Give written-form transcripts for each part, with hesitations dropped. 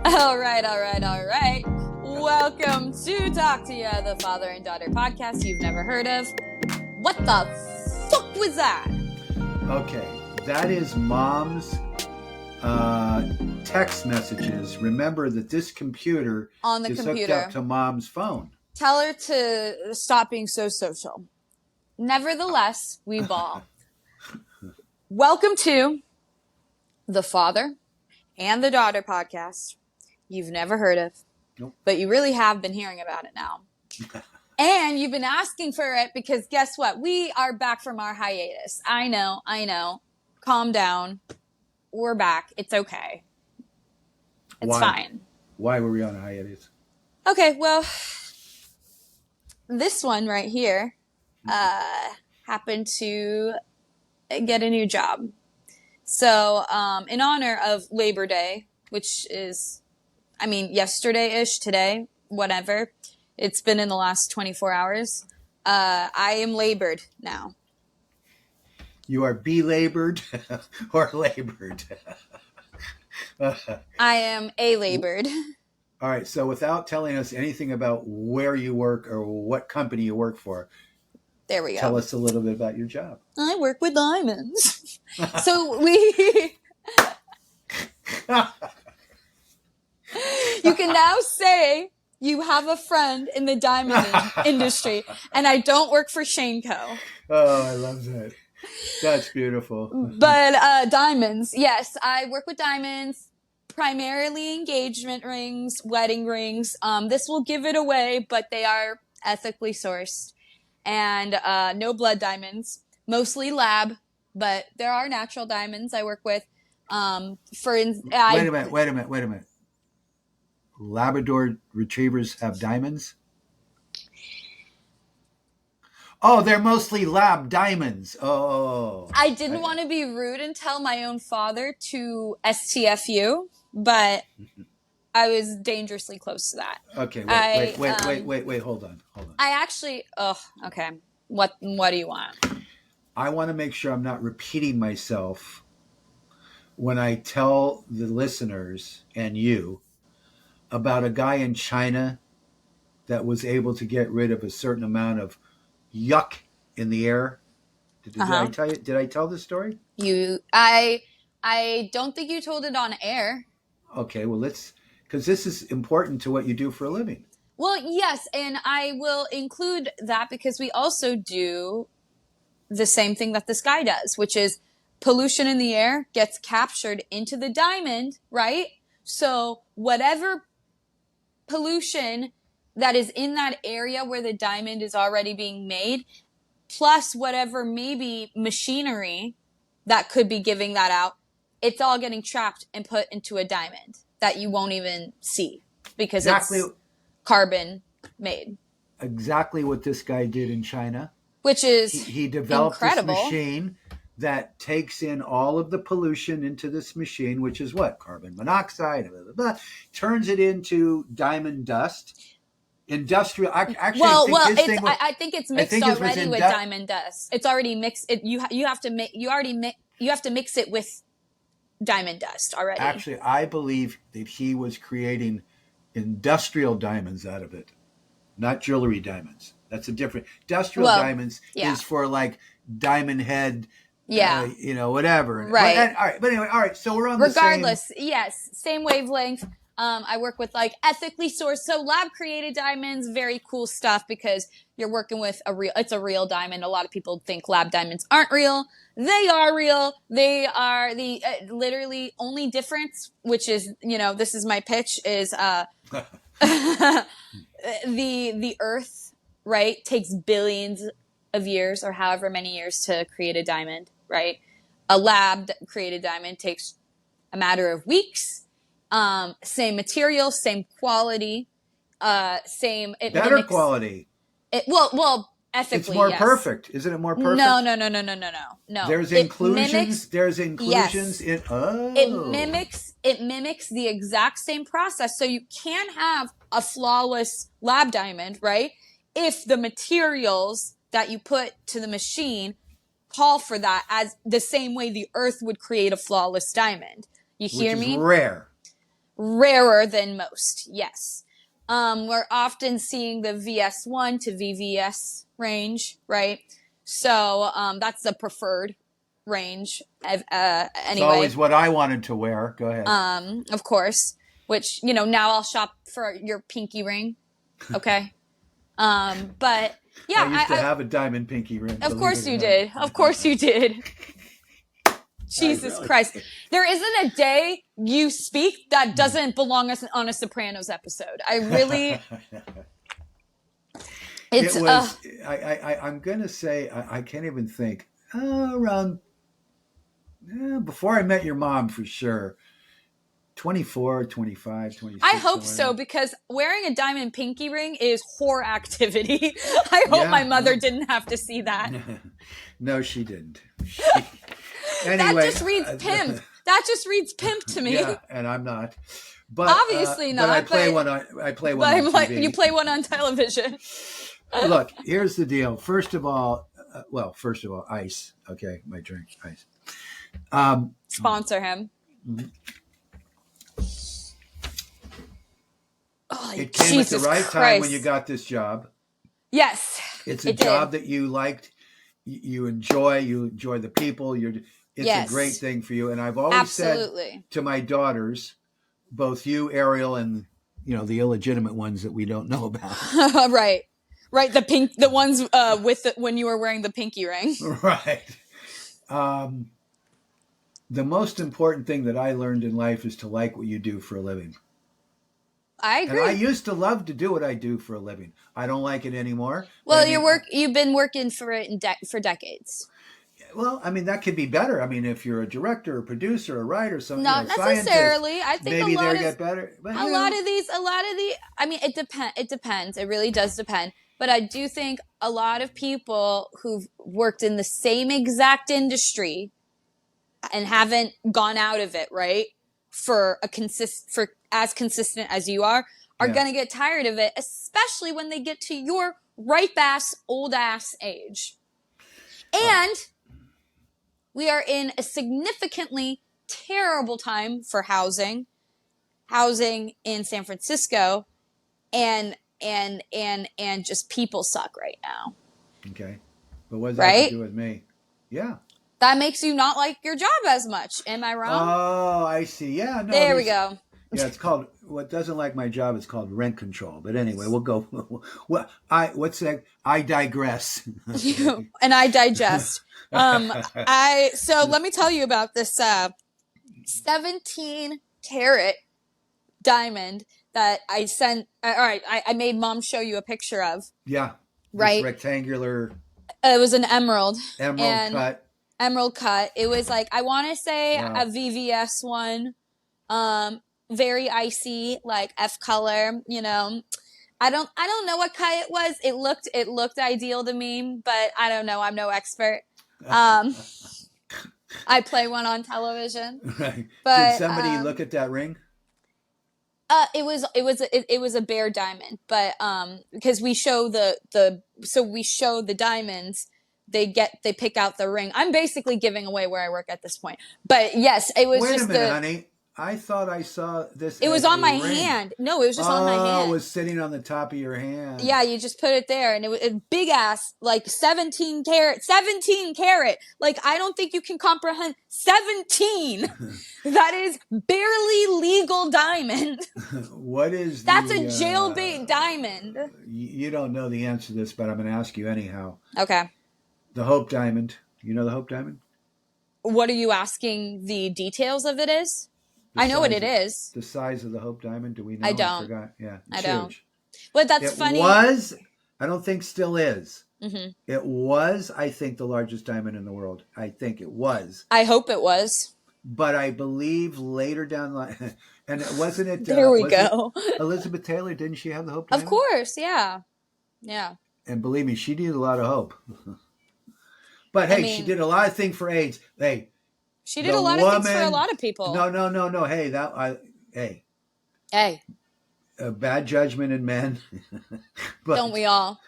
All right. Welcome to Talk to Ya, the father and daughter podcast you've never heard of. What the fuck was that? Okay, that is Mom's text messages. Remember that this computer is hooked up to Mom's phone. Tell her to stop being so social. Nevertheless, we ball. Welcome to the father and the daughter podcast you've never heard of. Nope. But you really have been hearing about it now. And you've been asking for it because guess what? We are back from our hiatus. I know. Calm down. We're back. It's okay. It's fine. Why were we on a hiatus? Okay, well, this one right here happened to get a new job. So, in honor of Labor Day, which is, yesterday-ish, today, whatever. It's been in the last 24 hours. I am labored now. You are belabored or labored? I am labored. All right. So without telling us anything about where you work or what company you work for, there we go. Tell us a little bit about your job. I work with diamonds. So we... You can now say you have a friend in the diamond industry, and I don't work for Shaneco. Oh, I love that. That's beautiful. But diamonds, yes, I work with diamonds, primarily engagement rings, wedding rings. This will give it away, but they are ethically sourced, and no blood diamonds, mostly lab, but there are natural diamonds I work with. Wait a minute. Labrador retrievers have diamonds? Oh, they're mostly lab diamonds. Oh. I didn't want to be rude and tell my own father to STFU, but I was dangerously close to that. Okay, wait, hold on. I actually, okay. What do you want? I want to make sure I'm not repeating myself when I tell the listeners and you about a guy in China that was able to get rid of a certain amount of yuck in the air. Did I tell you? Did I tell this story? I don't think you told it on air. Okay, well because this is important to what you do for a living. Well, yes, and I will include that because we also do the same thing that this guy does, which is pollution in the air gets captured into the diamond, right? So whatever pollution that is in that area where the diamond is already being made, plus whatever maybe machinery that could be giving that out, it's all getting trapped and put into a diamond that you won't even see because it's carbon made. Exactly what this guy did in China. Which is he developed incredible. This machine that takes in all of the pollution into this machine, which is what? Carbon monoxide, blah, blah, blah, turns it into diamond dust. Industrial. I think it's mixed already with diamond dust. It's already mixed. You have to mix it with diamond dust already. Actually, I believe that he was creating industrial diamonds out of it, not jewelry diamonds. That's a different. Industrial diamonds is for like diamond head. Yeah. Whatever. Right. But anyway, all right. So we're on regardless, yes, same wavelength. I work with like ethically sourced, so lab created diamonds, very cool stuff because you're working with it's a real diamond. A lot of people think lab diamonds aren't real. They are real. They are the literally only difference, which is, this is my pitch, is the earth, right, takes billions of years or however many years to create a diamond, right? A lab created diamond takes a matter of weeks. Same material, same quality, same... Better quality. Ethically, it's more perfect. Isn't it more perfect? No. There's inclusions. There's inclusions in... Oh. It mimics the exact same process. So you can have a flawless lab diamond, right? If the materials that you put to the machine call for that as the same way the earth would create a flawless diamond. You hear me? Which is rare. rarer than most. Yes. We're often seeing the VS1 to VVS range, right? So that's the preferred range. Anyway, It's always what I wanted to wear. Go ahead. Of course. Which, you know, now I'll shop for your pinky ring. Okay. But yeah, I used to have a diamond pinky ring. Of course you did. Of course you did. Jesus Christ. There isn't a day you speak that doesn't belong on a Sopranos episode. I really... I'm going to say, I can't even think. Around, before I met your mom, for sure. 24, 25, 26. I hope so, because wearing a diamond pinky ring is whore activity. I hope my mother didn't have to see that. No, she didn't. Anyway, that just reads pimp. That just reads pimp to me. Yeah, and I'm not. But obviously not. But I play one on TV. You play one on television. Look, here's the deal. First of all, ice. Okay, my drink, ice. Sponsor him. Oh, it came Jesus at the right time when you got this job. Yes, it's a job that you liked. You enjoy the people. It's a great thing for you. And I've always said to my daughters, both you, Ariel, and the illegitimate ones that we don't know about. Right. The ones when you were wearing the pinky ring. Right. The most important thing that I learned in life is to like what you do for a living. I agree. And I used to love to do what I do for a living. I don't like it anymore. Well, you've been working for it for decades. Well, I mean, that could be better. I mean, if you're a director, a producer, a writer, something. Not necessarily. I think maybe they'll get better. But, a lot of the. I mean, it depends. It really does depend. But I do think a lot of people who've worked in the same exact industry and haven't gone out of it, right, for as consistent as you are going to get tired of it, especially when they get to your ripe ass, old ass age. And we are in a significantly terrible time for housing in San Francisco, and just people suck right now. Okay. But what does that have to do with me? Yeah. That makes you not like your job as much. Am I wrong? Oh, I see. Yeah. No, there we go. Yeah, it's called, what doesn't like my job is called rent control. But anyway, we'll go. I digress. And I digest. So let me tell you about this 17 carat diamond that I sent. All right, I made Mom show you a picture of. Yeah. Right. Rectangular. It was an emerald. Cut. Emerald cut. It was like, I want to say a VVS one. Very icy, like F color, I don't know what cut it was. It looked ideal to me, but I don't know. I'm no expert. I play one on television. Right. But, did somebody look at that ring? It was a bare diamond, but because we show the diamonds, they pick out the ring. I'm basically giving away where I work at this point. But yes, it was Wait a minute, honey. I thought I saw this. It was on my hand. No, it was just on my hand. Oh, it was sitting on the top of your hand. Yeah, you just put it there, and it was a big ass, like 17 carat. Like, I don't think you can comprehend 17. That is barely legal diamond. What is That's a jailbait diamond. You don't know the answer to this, but I'm going to ask you anyhow. Okay. The Hope Diamond. You know the Hope Diamond? What are you asking the details of it is? I know what it is. The size of the Hope Diamond, do we know? I don't. I forgot. Yeah, I don't. Huge. But that's funny. It was, I don't think still is. Mm-hmm. It was, I think, the largest diamond in the world. I think it was. I hope it was. But I believe later down the line, and wasn't it? There we go. Elizabeth Taylor, didn't she have the Hope Diamond? Of course, yeah. Yeah. And believe me, she needed a lot of hope. But hey, she did a lot of things for AIDS. Hey. She did a lot of things for a lot of people. No. Hey, Hey. Bad judgment in men. But, don't we all?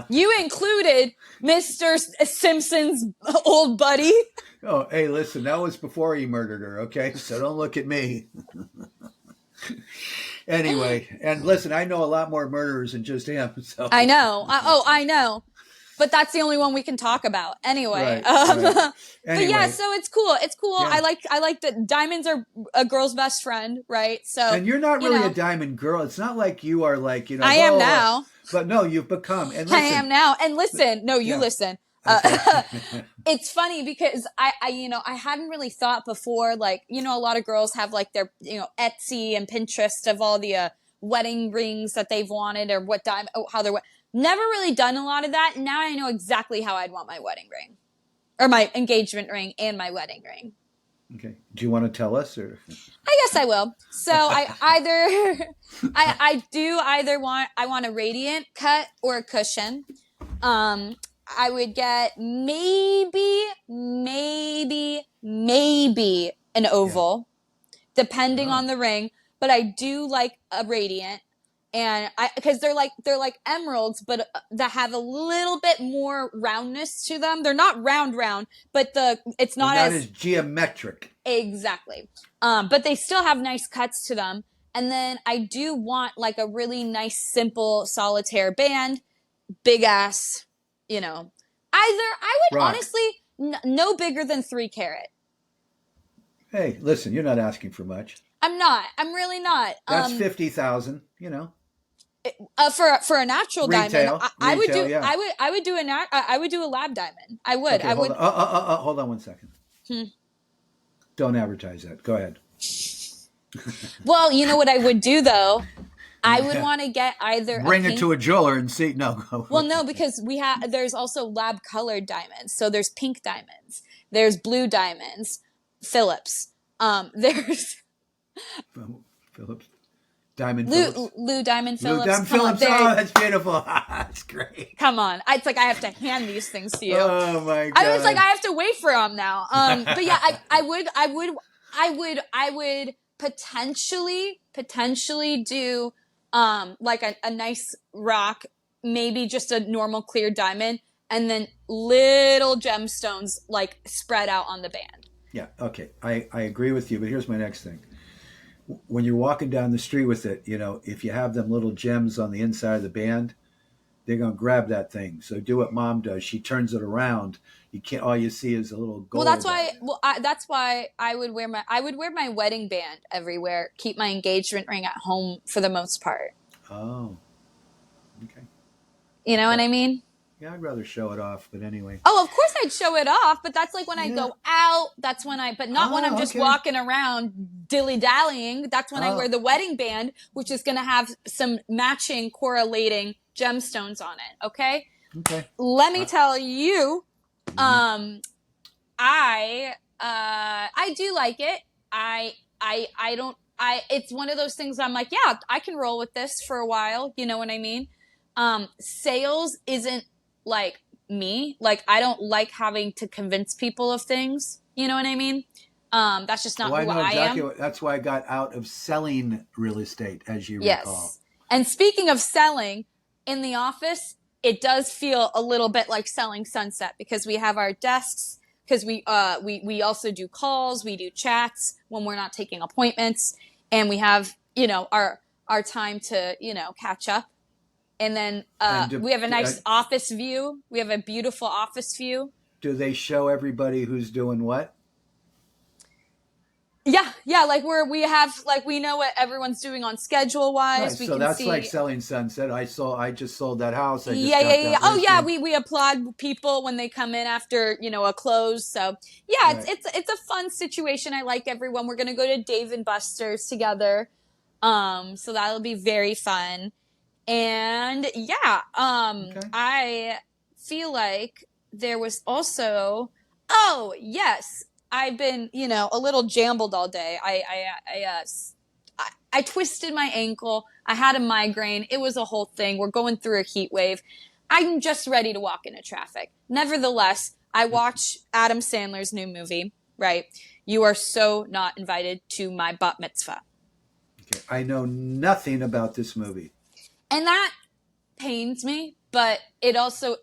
You included Mr. Simpson's old buddy. Oh, hey, listen, that was before he murdered her, okay? So don't look at me. Anyway, and listen, I know a lot more murderers than just him. So I know. I know. But that's the only one we can talk about anyway. right, right. But yeah, Anyway, so it's cool. It's cool. yeah. I like that diamonds are a girl's best friend, right? So And you're not really a diamond girl. It's not like you are like, I am now. but no, you've become. And I listen, am now. And listen, no, you yeah, listen. okay. It's funny because I hadn't really thought before, like, a lot of girls have like their, Etsy and Pinterest of all the wedding rings that they've wanted or how they're, never really done a lot of that. Now I know exactly how I'd want my wedding ring or my engagement ring and my wedding ring. Okay. Do you want to tell us or? I guess I will. So I want a radiant cut or a cushion. I would get maybe an oval, depending on the ring. But I do like a radiant, and because they're like emeralds, but that have a little bit more roundness to them. They're not round, but it's not as geometric. Exactly. But they still have nice cuts to them. And then I do want like a really nice, simple solitaire band, big ass. I would rock. honestly no bigger than 3 carat. Hey, listen, you're not asking for much. I'm not. I'm really not. That's 50,000. For a natural retail, diamond, I would do. Yeah. I would do a lab diamond. I would. Okay, I would. Hold on 1 second. Don't advertise that. Go ahead. Well, you know what I would do though. I would want to get either bring it to a jeweler and see. No. Well, no, because there's also lab colored diamonds. So there's pink diamonds, there's blue diamonds, Phillips. There's Phillips, Diamond Lou Phillips. Diamond Phillips. Lou Diamond Phillips. Oh, that's beautiful. That's great. Come on, it's like I have to hand these things to you. Oh my god! I was like, I have to wait for them now. But yeah, I would potentially do. Like a nice rock, maybe just a normal clear diamond, and then little gemstones like spread out on the band. Yeah, okay. I agree with you, but here's my next thing. When you're walking down the street with it, if you have them little gems on the inside of the band, they're going to grab that thing. So do what Mom does. She turns it around. You can't. All you see is a little gold. Well, that's why I would wear my wedding band everywhere. Keep my engagement ring at home for the most part. Oh, okay. You know what I mean? Yeah, I'd rather show it off. But anyway. Oh, of course I'd show it off, but that's like when I go out. That's when but not when I'm just walking around dilly-dallying. That's when I wear the wedding band, which is going to have some matching correlating gemstones on it. Okay. Okay. Let me tell you. I do like it. It's one of those things I'm like, yeah, I can roll with this for a while. You know what I mean? Sales isn't like me. Like, I don't like having to convince people of things. You know what I mean? That's just not who I am. That's why I got out of selling real estate, as you recall. Yes. And speaking of selling, in the office, it does feel a little bit like selling Sunset because we have our desks, because we also do calls, we do chats when we're not taking appointments, and we have, our time to, catch up. And then we have a nice office view. We have a beautiful office view. Do they show everybody who's doing what? Yeah, like we know what everyone's doing on schedule wise. Right, so that's like selling Sunset. I just sold that house. Yeah. Oh yeah, we applaud people when they come in after a close. So yeah, right. It's a fun situation. I like everyone. We're gonna go to Dave and Buster's together, so that'll be very fun. And yeah, okay. I feel like there was also yes. I've been, a little jambled all day. I twisted my ankle. I had a migraine. It was a whole thing. We're going through a heat wave. I'm just ready to walk into traffic. Nevertheless, I watched Adam Sandler's new movie, right? You Are So Not Invited to My Bat Mitzvah. Okay. I know nothing about this movie. And that pains me, but it also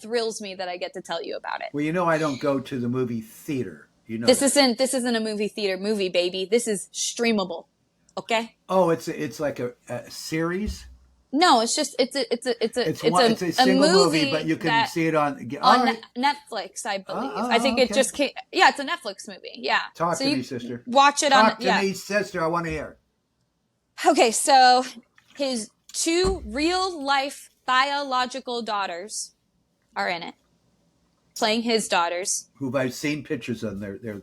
thrills me that I get to tell you about it. Well, I don't go to the movie theater. This isn't a movie theater movie, baby. This is streamable. Okay. Oh, it's like a series. No, it's just it's It's a a single movie, but movie you can that see it on. All on right. Netflix, I Oh, believe. I oh, think it okay. just came. Yeah, it's a Netflix movie. Yeah, Talk so to you me, sister. watch it on. Talk to Yeah. me, sister. I want to hear. Okay, so his two real life biological daughters are in it, playing his daughters. Who I've seen pictures of their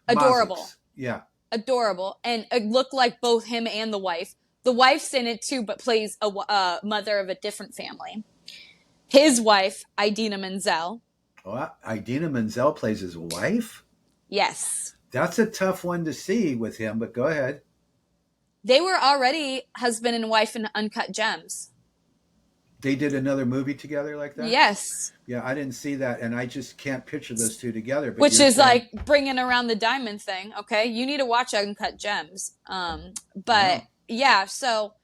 Adorable, maziks. Yeah. adorable, and it look like both him and the wife. The wife's in it too, but plays a mother of a different family. His wife, Idina Menzel. Oh, Idina Menzel plays his wife. Yes. That's a tough one to see with him, but go ahead. They were already husband and wife in Uncut Gems. They did another movie together like that? Yes. Yeah, I didn't see that, and I just can't picture those two together. But Which you're is saying, like bringing around the diamond thing. Okay, you need to watch Uncut Gems. But wow. yeah, so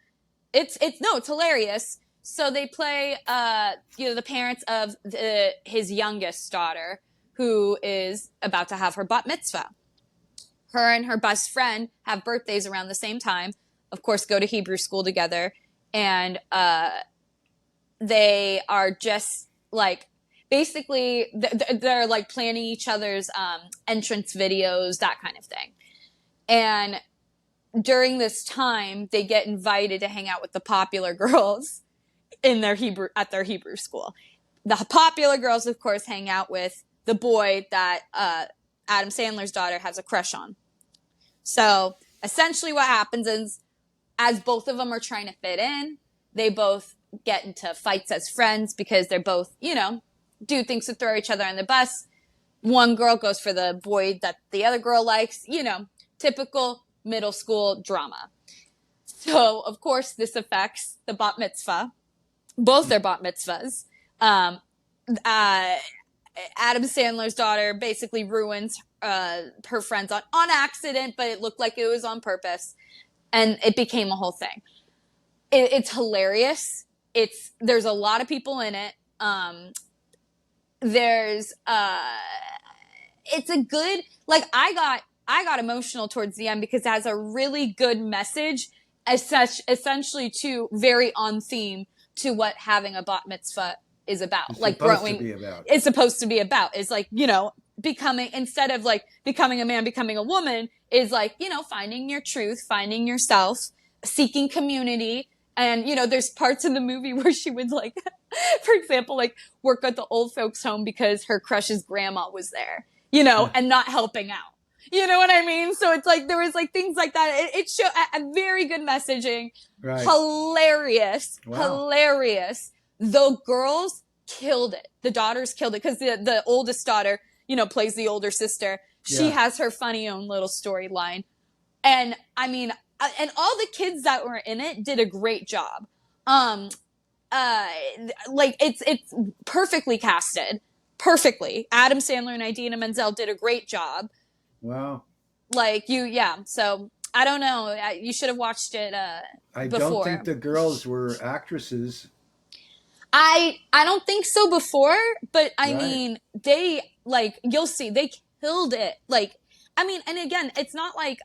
it's hilarious. So they play the parents of his youngest daughter, who is about to have her bat mitzvah. Her and her best friend have birthdays around the same time. Of course, go to Hebrew school together, and they are just like basically they're like planning each other's entrance videos, that kind of thing. And during this time, they get invited to hang out with the popular girls in their Hebrew school. The popular girls, of course, hang out with the boy that Adam Sandler's daughter has a crush on. So essentially, what happens is, as both of them are trying to fit in, they both get into fights as friends because they're both, do things to throw each other on the bus. One girl goes for the boy that the other girl likes, typical middle school drama. So, of course, this affects the bat mitzvah, both their bat mitzvahs. Adam Sandler's daughter basically ruins her friends on accident, but it looked like it was on purpose. And it became a whole thing. It's hilarious. There's a lot of people in it. There's it's a good, like, I got emotional towards the end because it has a really good message, essentially to very on theme to what having a bat mitzvah is about. It's like supposed growing, to be about. it's supposed to be about. It's like, becoming, instead of like becoming a man, becoming a woman, is like, finding your truth, finding yourself, seeking community. And, there's parts in the movie where she would, like, for example, like, work at the old folks' home because her crush's grandma was there, and not helping out. You know what I mean? So it's like, there was like things like that. It showed a very good messaging. Right. Hilarious. Wow. Hilarious. The girls killed it. The daughters killed it because the oldest daughter, plays the older sister. She has her funny own little storyline. And I mean, and all the kids that were in it did a great job. Like it's perfectly casted. Perfectly. Adam Sandler and Idina Menzel did a great job. Wow. Like so I don't know. You should have watched it I before. don't think the girls were actresses. I don't think so before, but I Right. mean, they, like, you'll see, they killed it. Like, I mean, and again, it's not like,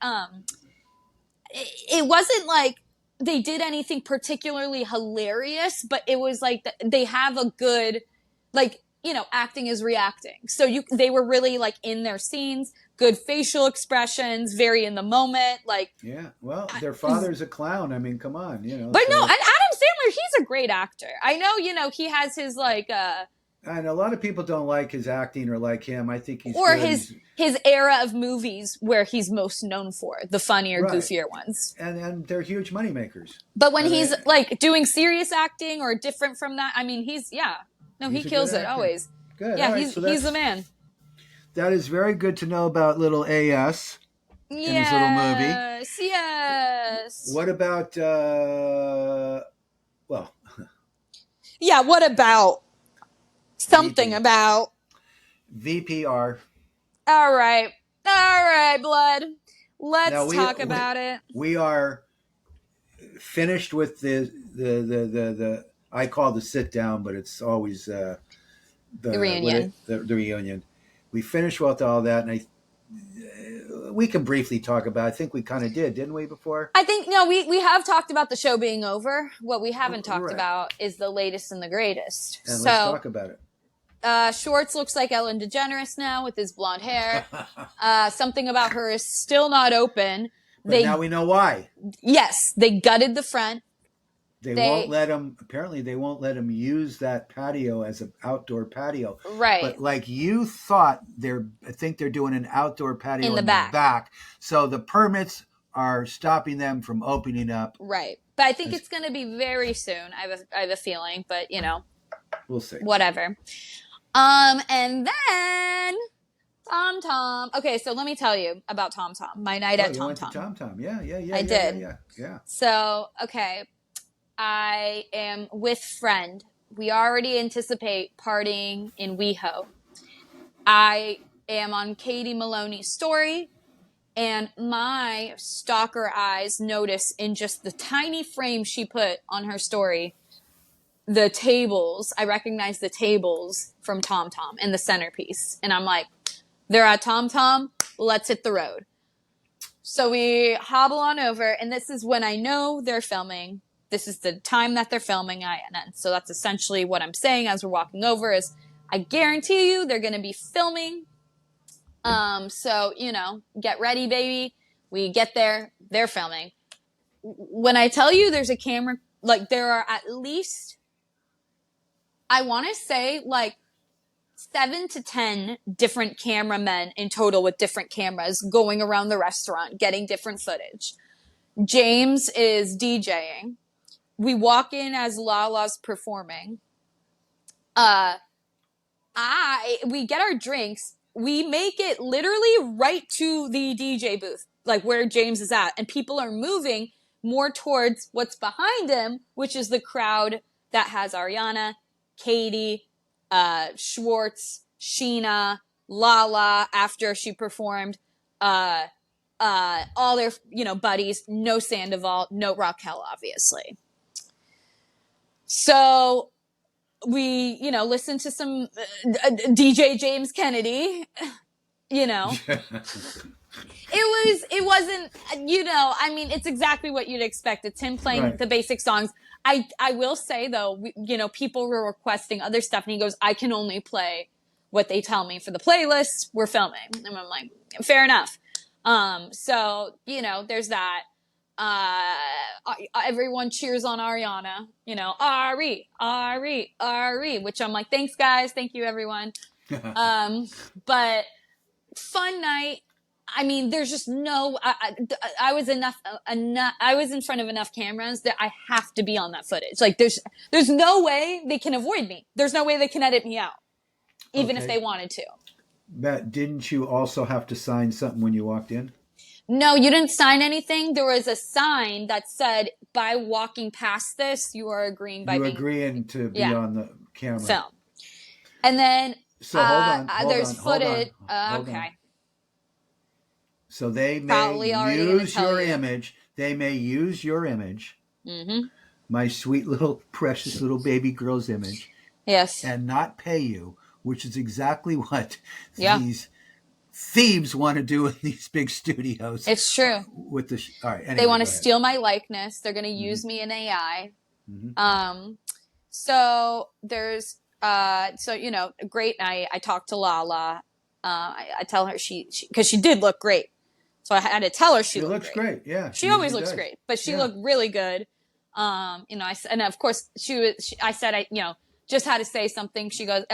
it wasn't like they did anything particularly hilarious, but it was like, they have a good, like, acting is reacting. So they were really like in their scenes, good facial expressions, very in the moment. Like, yeah, well, their father's a clown. I mean, come on, But so. no, and Adam Sandler, he's a great actor. I know, he has his like, and a lot of people don't like his acting or like him. I think he's or good. his era of movies where he's most known for the funnier, Right. goofier ones. And they're huge moneymakers. But when he's like doing serious acting or different from that, I mean, he kills it always. Good. Yeah, right, he's the man. That is very good to know about little AS in his little movie. Yes. What about yeah, what about something about VPR? All right, blood. Let's talk about it. We are finished with the I call the sit down, but it's always the reunion. The reunion. We finished with all that, and we can briefly talk about it. I think we kind of didn't we, before? I think, no, we have talked about the show being over. What we haven't talked Right. about is the latest and the greatest. And so, let's talk about it. Schwartz looks like Ellen DeGeneres now with his blonde hair. Something about her is still not open. But now we know why. Yes, they gutted the front. They won't let him. Apparently, they won't let him use that patio as an outdoor patio. Right. But like you thought, I think they're doing an outdoor patio in the back. So the permits are stopping them from opening up. Right. But I think it's going to be very soon. I have a feeling, but we'll see. Whatever. And then Tom Tom. Okay, so let me tell you about Tom Tom. My night at Tom Tom. Tom Tom. Yeah. I did. Yeah. So, okay. I am with friend. We already anticipate partying in WeHo. I am on Katie Maloney's story, and my stalker eyes notice in just the tiny frame she put on her story, the tables. I recognize the tables from Tom Tom in the centerpiece. And I'm like, they're at Tom Tom. Let's hit the road. So we hobble on over, and this is when I know they're filming. This is the time that they're filming. And so that's essentially what I'm saying as we're walking over is I guarantee you they're going to be filming. So, get ready, baby. We get there. They're filming. When I tell you there's a camera, like there are at least, I want to say like 7 to 10 different cameramen in total with different cameras going around the restaurant, getting different footage. James is DJing. We walk in as Lala's performing. We get our drinks. We make it literally right to the DJ booth, like where James is at. And people are moving more towards what's behind him, which is the crowd that has Ariana, Katie, Schwartz, Sheena, Lala after she performed, all their, buddies, no Sandoval, no Raquel, obviously. So we, listen to some DJ James Kennedy, It wasn't, it's exactly what you'd expect. It's him playing the basic songs. I will say though, people were requesting other stuff and he goes, I can only play what they tell me for the playlist. We're filming. And I'm like, fair enough. So, there's that. Everyone cheers on Ariana, Ari, which I'm like, thanks guys. Thank you everyone. But fun night. I mean, there's just no, I was in front of enough cameras that I have to be on that footage. Like there's no way they can avoid me. There's no way they can edit me out, even if they wanted to. But didn't you also have to sign something when you walked in? No, you didn't sign anything. There was a sign that said, by walking past this, you are agreeing to be on the camera. Film. And then so hold on, there's footage. Hold okay. On. So they may use your image. They may use your image. Mm-hmm. My sweet little, precious little baby girl's image. Yes. And not pay you, which is exactly what these thieves want to do in these big studios. It's true. With the all right, anyway, they want to steal my likeness. They're going to use me in AI. Mm-hmm. So there's a great night. I talked to Lala. I tell her because she did look great. So I had to tell her she looks great. Yeah, she always looks great, but she looked really good. And of course I said just had to say something. She goes,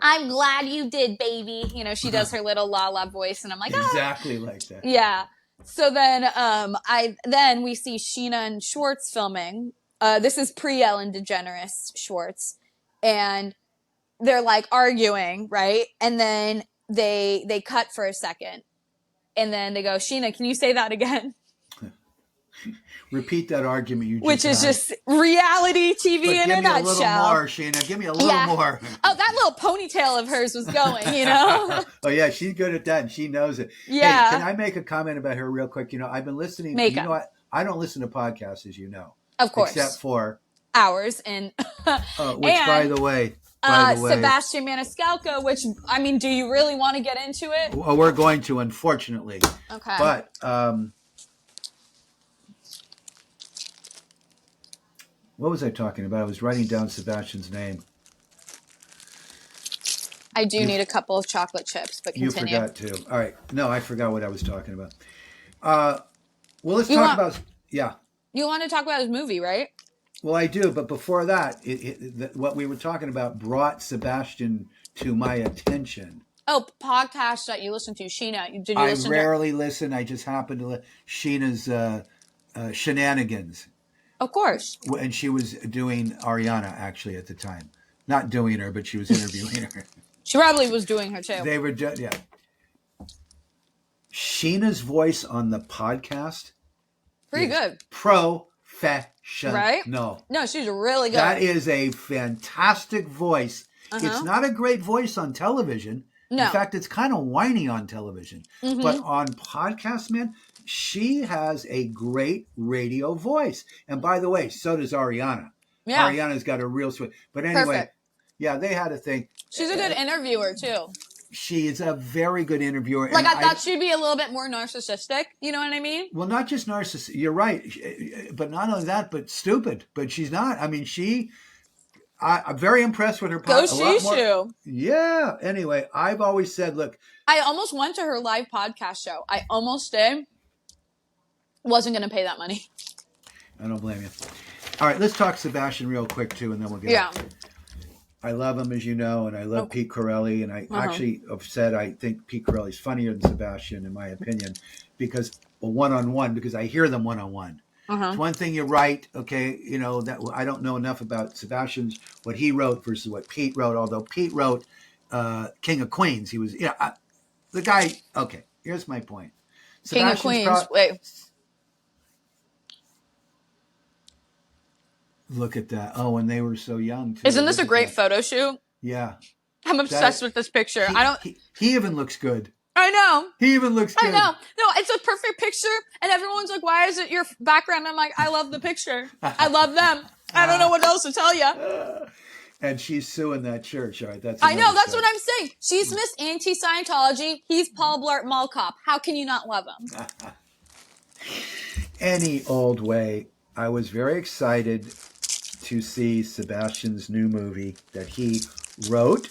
I'm glad you did, baby. She does her little Lala voice, and I'm like, exactly like that. Yeah. So then we see Sheena and Schwartz filming. This is pre-Ellen DeGeneres Schwartz, and they're like arguing, right? And then they cut for a second, and then they go, Sheena, can you say that again? Repeat that argument you just Which is just reality TV in a nutshell. Give me a little more, Sheena. Give me a little more. Oh, that little ponytail of hers was going, Oh, yeah, she's good at that, and she knows it. Yeah. Hey, can I make a comment about her real quick? I've been listening. I don't listen to podcasts, as you know. Of course. Except for ours. And which, by the way, by the way. Sebastian Maniscalco, which, I mean, do you really want to get into it? Well, we're going to, unfortunately. Okay. But what was I talking about? I was writing down Sebastian's name. I do need a couple of chocolate chips, but continue. You forgot to. All right. No, I forgot what I was talking about. Well, let's talk about... Yeah. You want to talk about his movie, right? Well, I do, but before that, what we were talking about brought Sebastian to my attention. Oh, podcast that you listen to, Sheena. Did you listen to I rarely listen. I just happened to Sheena's shenanigans. Of course. And she was doing Ariana, actually, at the time. Not doing her, but she was interviewing her. She probably was doing her, too. They were, yeah. Sheena's voice on the podcast. Pretty good. Professional. Right? No, she's really good. That is a fantastic voice. It's not a great voice on television. No. In fact, it's kind of whiny on television. Mm-hmm. But on podcasts, man, she has a great radio voice. And by the way, so does Ariana. Yeah. Ariana's got a real sweet. But anyway, perfect. Yeah, they had a thing. She's a good interviewer, too. She is a very good interviewer. Like, I thought she'd be a little bit more narcissistic. You know what I mean? Well, not just narcissistic. You're right. But not only that, but stupid. But she's not. I mean, I'm very impressed with her. Go Shishu. Yeah. Anyway, I've always said, look. I almost went to her live podcast show. I almost did. Wasn't going to pay that money. I don't blame you. All right, let's talk Sebastian real quick, too, and then we'll get I love him, as you know, and I love Pete Corelli, and I actually have said I think Pete Corelli's funnier than Sebastian, in my opinion, because one-on-one, because I hear them one-on-one. It's one thing you write, okay, you know, that I don't know enough about Sebastian's, what he wrote versus what Pete wrote, although Pete wrote King of Queens. He was, the guy, okay, here's my point. King of Queens, wait. Look at that. Oh, and they were so young, too. Isn't this a great photo shoot? Yeah. I'm obsessed with this picture. He even looks good. I know. He even looks good. I know. No, it's a perfect picture, and everyone's like, why is it your background? I'm like, I love the picture. I love them. I don't know what else to tell you. And she's suing that church. All right, I know. That's what I'm saying. She's Miss Anti-Scientology. He's Paul Blart Mall Cop. How can you not love him? Any old way. I was very excited to see Sebastian's new movie that he wrote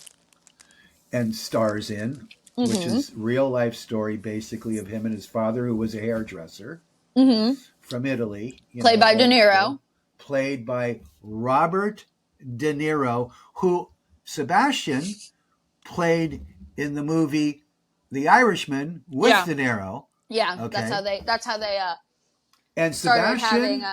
and stars in, which is real life story basically of him and his father, who was a hairdresser from Italy. Played by De Niro. Played by Robert De Niro, who Sebastian played in the movie The Irishman with De Niro. Yeah, okay. That's how they and started Sebastian having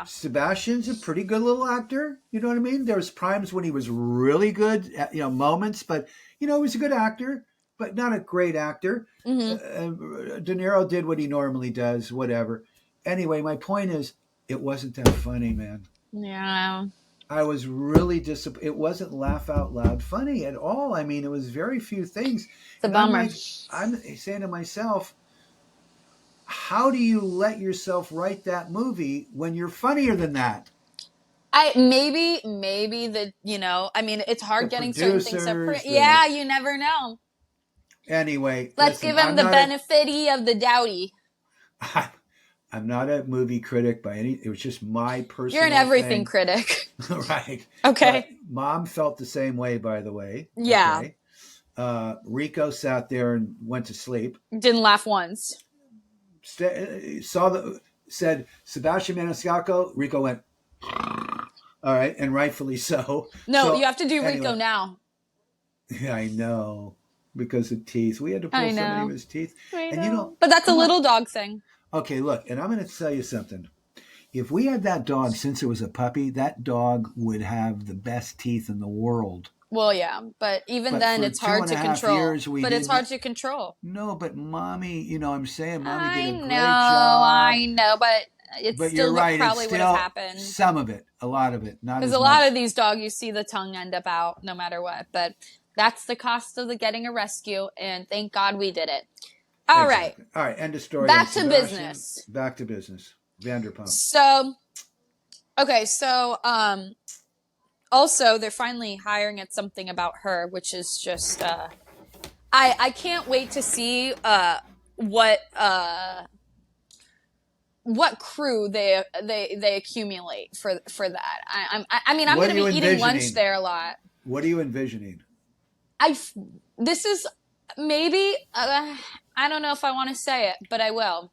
Sebastian's a pretty good little actor. You know what I mean? There was times when he was really good, moments, but, he was a good actor, but not a great actor. De Niro did what he normally does, whatever. Anyway, my point is, it wasn't that funny, man. Yeah. I was really disappointed. It wasn't laugh out loud funny at all. I mean, it was very few things. It's a bummer. I'm saying to myself, how do you let yourself write that movie when you're funnier than that? Maybe it's hard getting certain things. You never know. Anyway, let's give him the benefit of the doubty. I'm not a movie critic by any. It was just my personal. You're an everything critic, right? Okay. But Mom felt the same way, by the way. Yeah. Okay. Rico sat there and went to sleep. Didn't laugh once. Said Sebastian Maniscalco. Rico went, all right, and rightfully so. No, you have to do Rico now. Yeah, I know, because of teeth. We had to pull somebody with his teeth. But that's a little dog thing. Okay, look, and I'm going to tell you something. If we had that dog since it was a puppy, that dog would have the best teeth in the world. Well, yeah, but then it's hard to control. It's hard to control. No, but Mommy, I'm saying Mommy did a great job. I know, but you're right, probably would have happened. Some of it, a lot of it, not because a lot of these dogs, you see the tongue end up out no matter what. But that's the cost of getting a rescue, and thank God we did it. All right, end of story. Back to business. Vanderpump. So, okay, Also, they're finally hiring at something about her, which is just I can't wait to see what what crew they accumulate for that. I mean, I'm What going are to you be eating lunch envisioning? there a lot. What are you envisioning? This is maybe I don't know if I want to say it, but I will.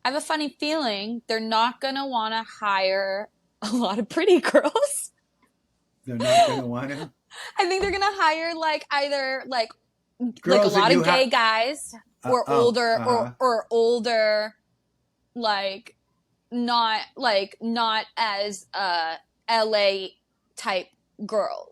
I have a funny feeling they're not going to want to hire a lot of pretty girls. They're not going to want to. I think they're going to hire like either like Girls a lot that of gay guys or older or older, like not as LA type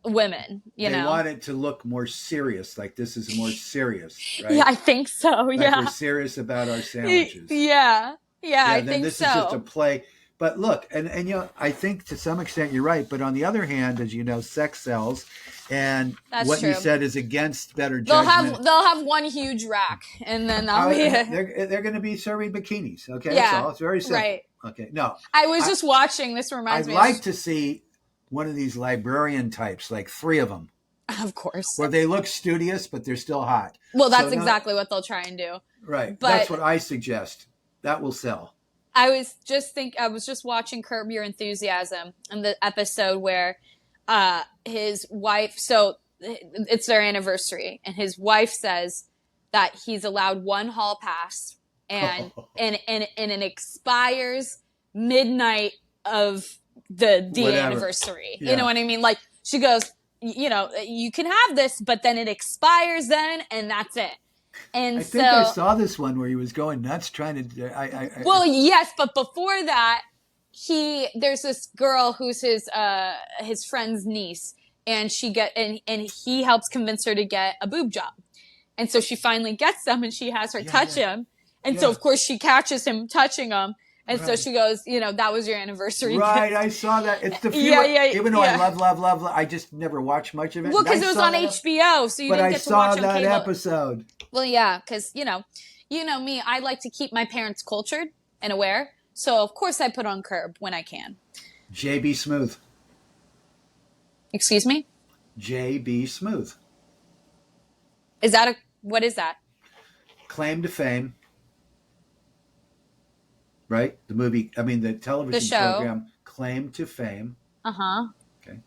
women, they know. want it to look more serious, like this is more serious, right? Yeah, I think so. Like yeah, we're serious about our sandwiches. Yeah, I Then think this so. is just a play. But look, and you know, I think to some extent you're right. But on the other hand, as you know, sex sells, and That's what true. you said is against better They'll judgment. they'll have one huge rack, and then that'll be it. They're going to be serving bikinis. Okay, Yeah, that's all. It's very simple. right. Okay, no, I was just watching. This reminds I'd me. like to see one of these librarian types, like 3 of them, Of course. where they look studious but they're still hot. Well, that's exactly what they'll try and do. Right. But that's what I suggest. That will sell. I was just watching Curb Your Enthusiasm and the episode where his wife, so it's their anniversary, and his wife says that he's allowed one hall pass and it expires midnight of the anniversary. Yeah. You know what I mean? Like, she goes, you know, you can have this, but then it expires then, and that's it. And I think I saw this one where he was going nuts trying to. Well, yes, but before that, there's this girl who's his friend's niece, and and he helps convince her to get a boob job, and so she finally gets them, and she has her touch him, and so of course she catches him touching him. And so she goes, you know, that was your anniversary. Right, I saw that. It's the few. Even though I love, I just never watched much of it. Well, because it was on HBO, so you didn't get to watch it on cable. But I saw that episode. Well, yeah, because, you know me, I like to keep my parents cultured and aware. So, of course, I put on Curb when I can. JB Smooth. Excuse me? JB Smooth. What is that? Claim to fame. Right? The television program, Claim to Fame. Uh-huh. Okay.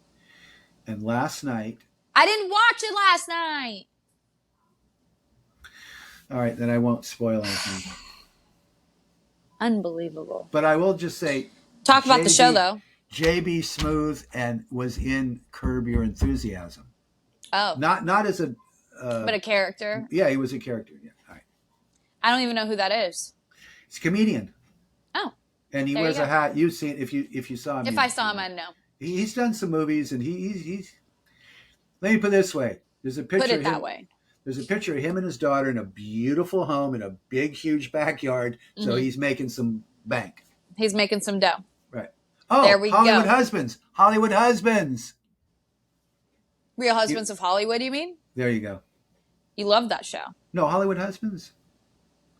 And last night. I didn't watch it last night. All right, then I won't spoil anything. Unbelievable. But I will just say. Talk about the show, though. JB Smooth and was in Curb Your Enthusiasm. Oh. Not as a. But a character. Yeah, he was a character. Yeah. All right. I don't even know who that is. He's a comedian. Oh. And he wears a hat. You've seen if you saw him. If I saw him, I'd know. He's done some movies, and he's. Let me put it this way: there's a picture. Put it that way. There's a picture of him and his daughter in a beautiful home in a big, huge backyard. Mm-hmm. So he's making some bank. He's making some dough. Right. Oh, there we Hollywood go. Husbands. Hollywood Husbands. Real Husbands of Hollywood, you mean? There you go. You love that show. No, Hollywood Husbands.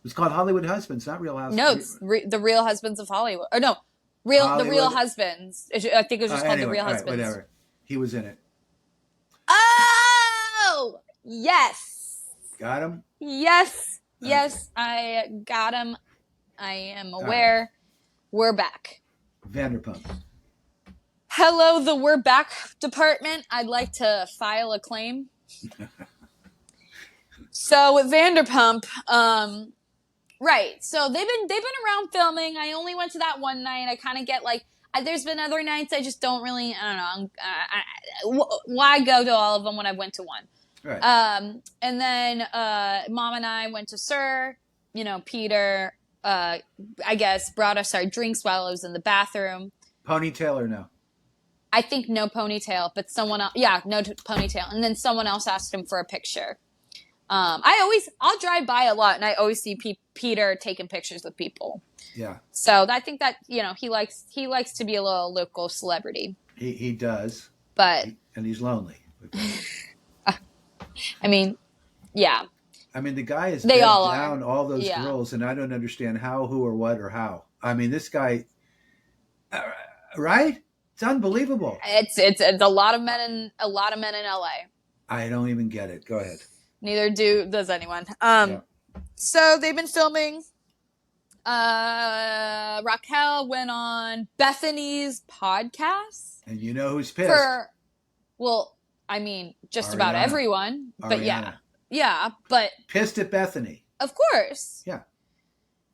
It's called Hollywood Husbands, not Real Husbands. No, it's the Real Husbands of Hollywood. Or no, the Real Husbands. I think it was just called the Real Husbands. Right, whatever. He was in it. Oh, yes. Got him? Yes. Yes, I got him. I am aware. Right. We're back. Vanderpump. Hello, the We're Back department. I'd like to file a claim. So with Vanderpump, right. So they've been around filming. I only went to that one night. I kind of get like, there's been other nights I just don't really, I don't know. Why go to all of them when I went to one? Right. And then Mom and I went to Sir. You know, Peter, I guess, brought us our drinks while I was in the bathroom. Ponytail or no? I think no ponytail, but someone else, no ponytail. And then someone else asked him for a picture. I'll drive by a lot and I always see Peter taking pictures with people. Yeah. So I think that, you know, he likes to be a little local celebrity. He does. But. And he's lonely. I mean, yeah. I mean, the guy is down all those girls, and I don't understand how, who, or what, or how. I mean, this guy, right? It's unbelievable. It's a lot of men in LA. I don't even get it. Go ahead. Neither does anyone. Yeah. So they've been filming. Raquel went on Bethany's podcast. And you know who's pissed? I mean, just Ariana. about everyone. But Ariana. yeah, but Pissed at Bethany. of course. Yeah.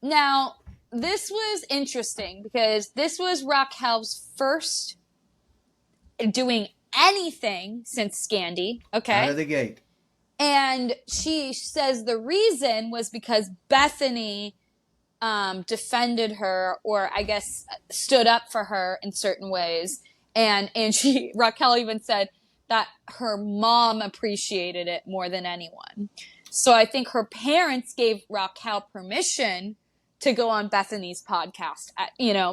Now, this was interesting because this was Raquel's first doing anything since Scandi. Okay. Out of the gate. And she says the reason was because Bethany defended her, or I guess stood up for her in certain ways. And Raquel even said that her mom appreciated it more than anyone. So I think her parents gave Raquel permission to go on Bethany's podcast,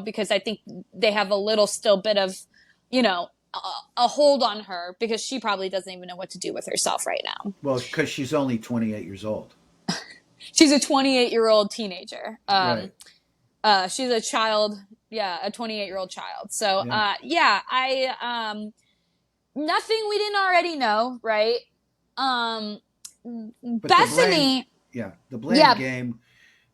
because I think they have a little still bit of, a hold on her because she probably doesn't even know what to do with herself right now. Well, because she's only 28 years old. She's a 28-year-old teenager. Right. She's a child. Yeah, a 28-year-old child. So, nothing we didn't already know, right? Bethany. The blame game,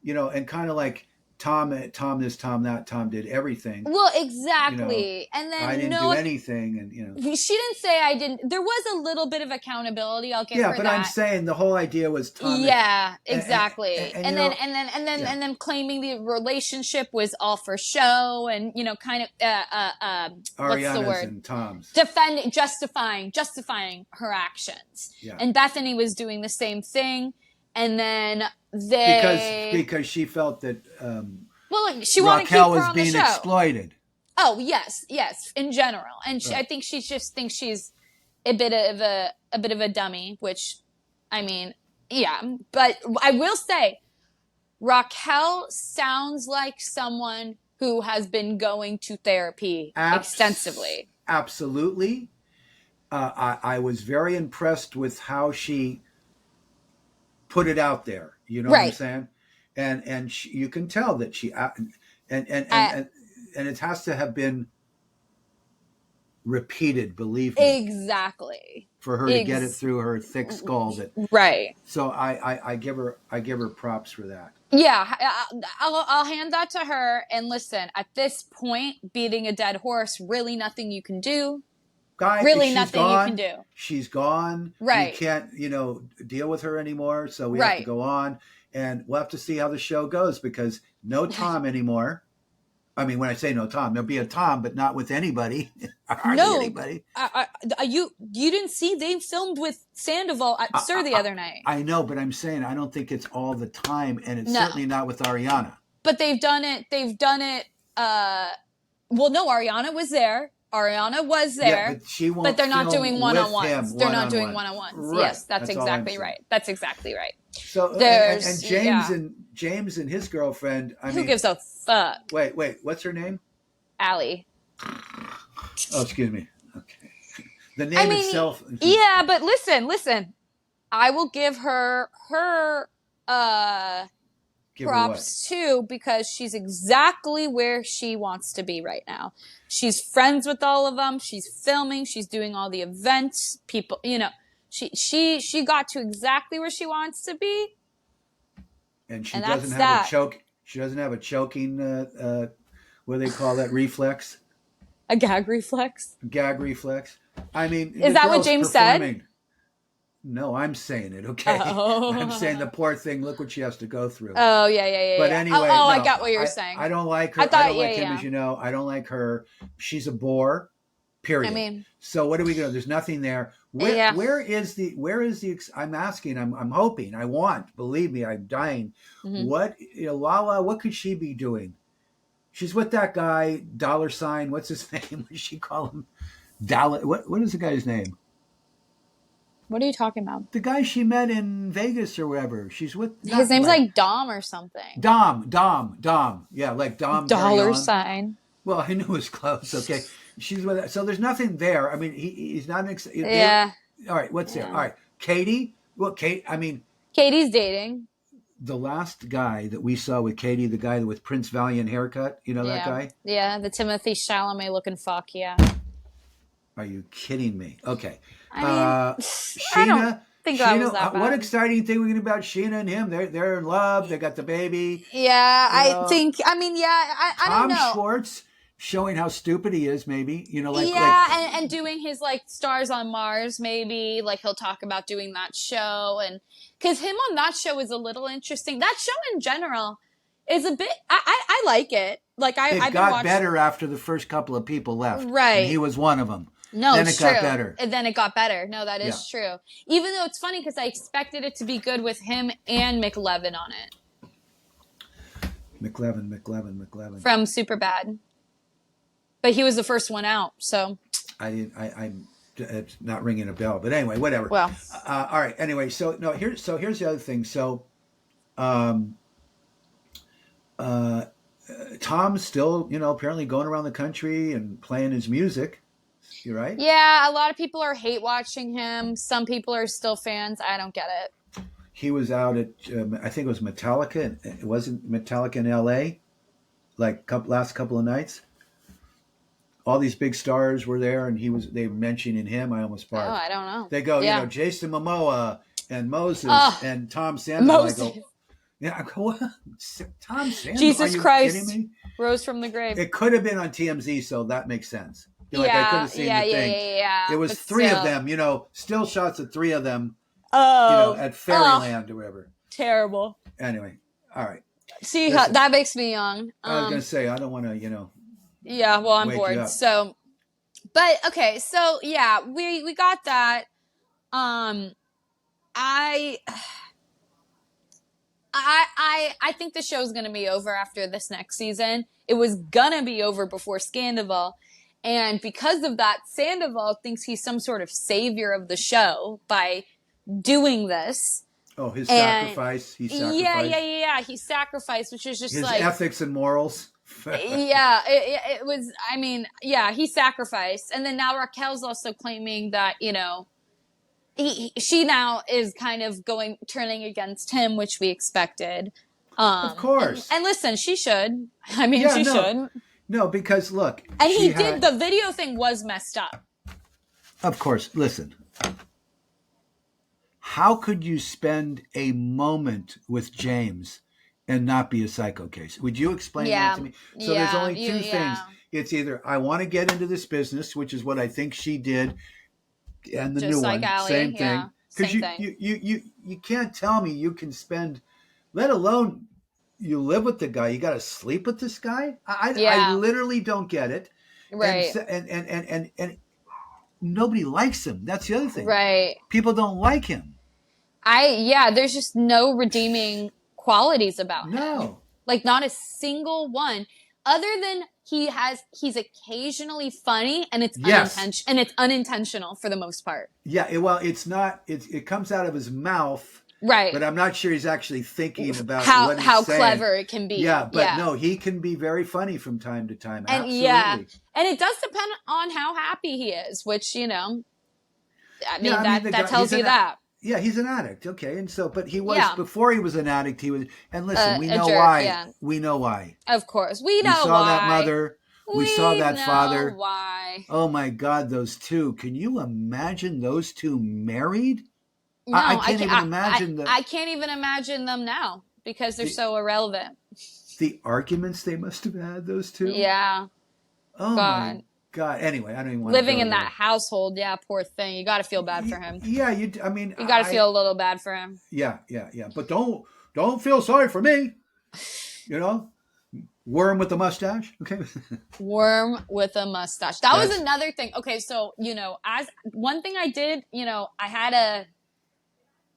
and kind of like Tom this, Tom that, Tom did everything. Well, exactly. And then I didn't do anything, and she didn't say I didn't. There was a little bit of accountability. I'll give her that. Yeah, but I'm saying the whole idea was Tom. Yeah, exactly. And then claiming the relationship was all for show, and kind of what's the word? And Tom's justifying her actions. Yeah. And Bethany was doing the same thing. And then because she felt that she wanted to keep her was on being the show. Exploited. Oh yes, in general, and I think she just thinks she's a bit of a dummy. Which, I mean, yeah. But I will say, Raquel sounds like someone who has been going to therapy extensively. Absolutely, I was very impressed with how she put it out there, you know what I'm saying, and you can tell that she and it has to have been repeated, believe me, exactly, for her to get it through her thick skull. So I give her props for that. Yeah, I'll hand that to her. And listen, at this point, beating a dead horse, really nothing you can do. Really nothing you can do. She's gone. Right. We can't, deal with her anymore. So we have to go on, and we'll have to see how the show goes, because no Tom anymore. I mean, when I say no Tom, there'll be a Tom, but not with anybody. Anybody. You didn't see they filmed with Sandoval at SUR the other night. I know, but I'm saying I don't think it's all the time, and it's certainly not with Ariana. But they've done it. Ariana was there. Yeah, but they're not doing one-on-ones. They're not doing one-on-ones. Right. Yes, that's exactly right. That's exactly right. So James and his girlfriend. Who gives a fuck? Wait, what's her name? Allie. Oh, excuse me. Okay. The name itself. Yeah, but listen. I will give her props too, because she's exactly where she wants to be right now. She's friends with all of them. She's filming. She's doing all the events. People, she got to exactly where she wants to be. And she doesn't have a choke. She doesn't have a choking. What do they call that reflex? A gag reflex. Gag reflex. I mean, is that what James said? No, I'm saying it, okay? Oh. I'm saying the poor thing, look what she has to go through. Oh, yeah. But anyway. Oh, I got what you're saying. I don't like her. I don't like him, as you know. I don't like her. She's a bore, period. I mean. So what are we going to do? There's nothing there. Where is the, I'm asking, I'm hoping, believe me, I'm dying. Mm-hmm. Lala, what could she be doing? She's with that guy, $, what's his name? What does she call him? What is the guy's name? What are you talking about? The guy she met in Vegas or wherever. She's with. His name's like Dom or something. Dom. Yeah, like Dom. $. Well, I knew it was close. Okay, she's with. So there's nothing there. I mean, he's not. Yeah. All right. What's there? All right. Katie. Well, Kate. I mean. Katie's dating. the last guy that we saw with Katie, the guy with Prince Valiant haircut, you know that Yeah. guy? Yeah, the Timothy Chalamet looking fuck, yeah. Are you kidding me? Okay. I mean, I don't Sheena, think that was Sheena, that what bad. exciting thing we about Sheena and him. They're in love. They got the baby. Yeah, You I know, think, I mean, yeah, I don't Tom know. Schwartz showing how stupid he is. Maybe like Yeah, and doing his like Stars on Mars, maybe like he'll talk about doing that show, and because him on that show is a little interesting. That show in general is a bit. I like it. Like it I've been got watching. better after the first couple of people left, and he Right. was one of them. No, Then it it's got true. better. And then it got better. No, that Yeah. is true. Even though it's funny because I expected it to be good with him and McLevin on it McLevin. from Superbad. But he was the first one out, so. I'm it's not ringing a bell, but anyway, whatever. Well. All right. Anyway, so here's the other thing. So, um, Tom's still, apparently going around the country and playing his music. You're right. Yeah, a lot of people are hate watching him. Some people are still fans. I don't get it. He was out at, I think it was Metallica. It wasn't Metallica in L.A. Like last couple of nights. All these big stars were there, and they were mentioning him. I almost barked. Oh, I don't know. They go, Yeah. Jason Momoa and Moses and Tom Sandoval. Moses. I go, yeah, I go, what? Tom Sandoval? Jesus Are you Christ. kidding me? Rose from the grave. It could have been on TMZ, so that makes sense. I could Yeah, have seen the thing. yeah. There was But three of still. them, still shots of three of them, Oh. at Fairyland or whatever. Terrible. Anyway, all right. See, Listen. that makes me young. I was going to say, I don't want to, Yeah, well, I'm wake you bored. up. So, but okay, so yeah, we got that. I think the show's gonna be over after this next season. It was gonna be over before Scandival, and because of that, Sandoval thinks he's some sort of savior of the show by doing this. Oh, his sacrifice. He sacrificed. Yeah. He sacrificed, which is just his like ethics and morals. yeah, it was. I mean, yeah, he sacrificed, and then now Raquel's also claiming that she now is kind of turning against him, which we expected. Of course. And listen, she should. I mean, Yeah, she no. should. No, because look. And he did. The video thing was messed up. Of course. Listen. How could you spend a moment with James and not be a psycho case? Would you explain that to me? So there's only two things. It's either I want to get into this business, which is what I think she did, and the Just new like one, Allie, same yeah, thing. Because same thing. you can't tell me you can spend, let alone you live with the guy. You got to sleep with this guy. I literally don't get it. Right. And nobody likes him. That's the other thing. Right. People don't like him. There's just no redeeming qualities about him. No. Like not a single one. Other than he's occasionally funny and it's unintentional for the most part. Yeah, it's not. It comes out of his mouth, right? But I'm not sure he's actually thinking about how saying. clever it can be. Yeah, but no, he can be very funny from time to time. And absolutely. And it does depend on how happy he is, which that guy, tells you that. Yeah, he's an addict. Okay, and so, but he was before he was an addict. He was, and listen, we know jerk, why. Yeah. We know why. Of course, we know why. We saw that mother. We saw that father. Why? Oh my God, those two! Can you imagine those two married? No, I can't even imagine I can't even imagine them now because they're so irrelevant. The arguments they must have had, those two. Yeah. Oh God. my God. Anyway, I don't even want living to in that household. Yeah, poor thing. You got to feel bad for him. Yeah, you got to feel a little bad for him. Yeah. But don't feel sorry for me. Worm with a mustache. Okay. Worm with a mustache. That was another thing. Okay, so as one thing I did, I had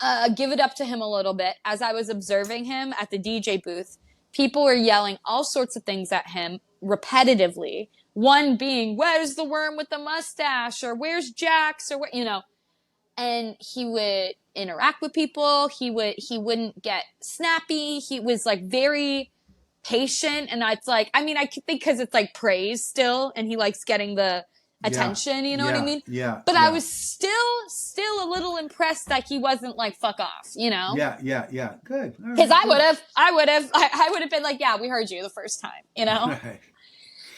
to give it up to him a little bit as I was observing him at the DJ booth. People were yelling all sorts of things at him repetitively. One being, "Where's the worm with the mustache?" or "Where's Jax?" or and he would interact with people. He wouldn't get snappy. He was like very patient, and it's like, I think because it's like praise still, and he likes getting the attention, you know what I mean? Yeah. But I was still a little impressed that he wasn't like, fuck off, you know? Yeah. Good. Because I would have been like, yeah, we heard you the first time, you know? Right.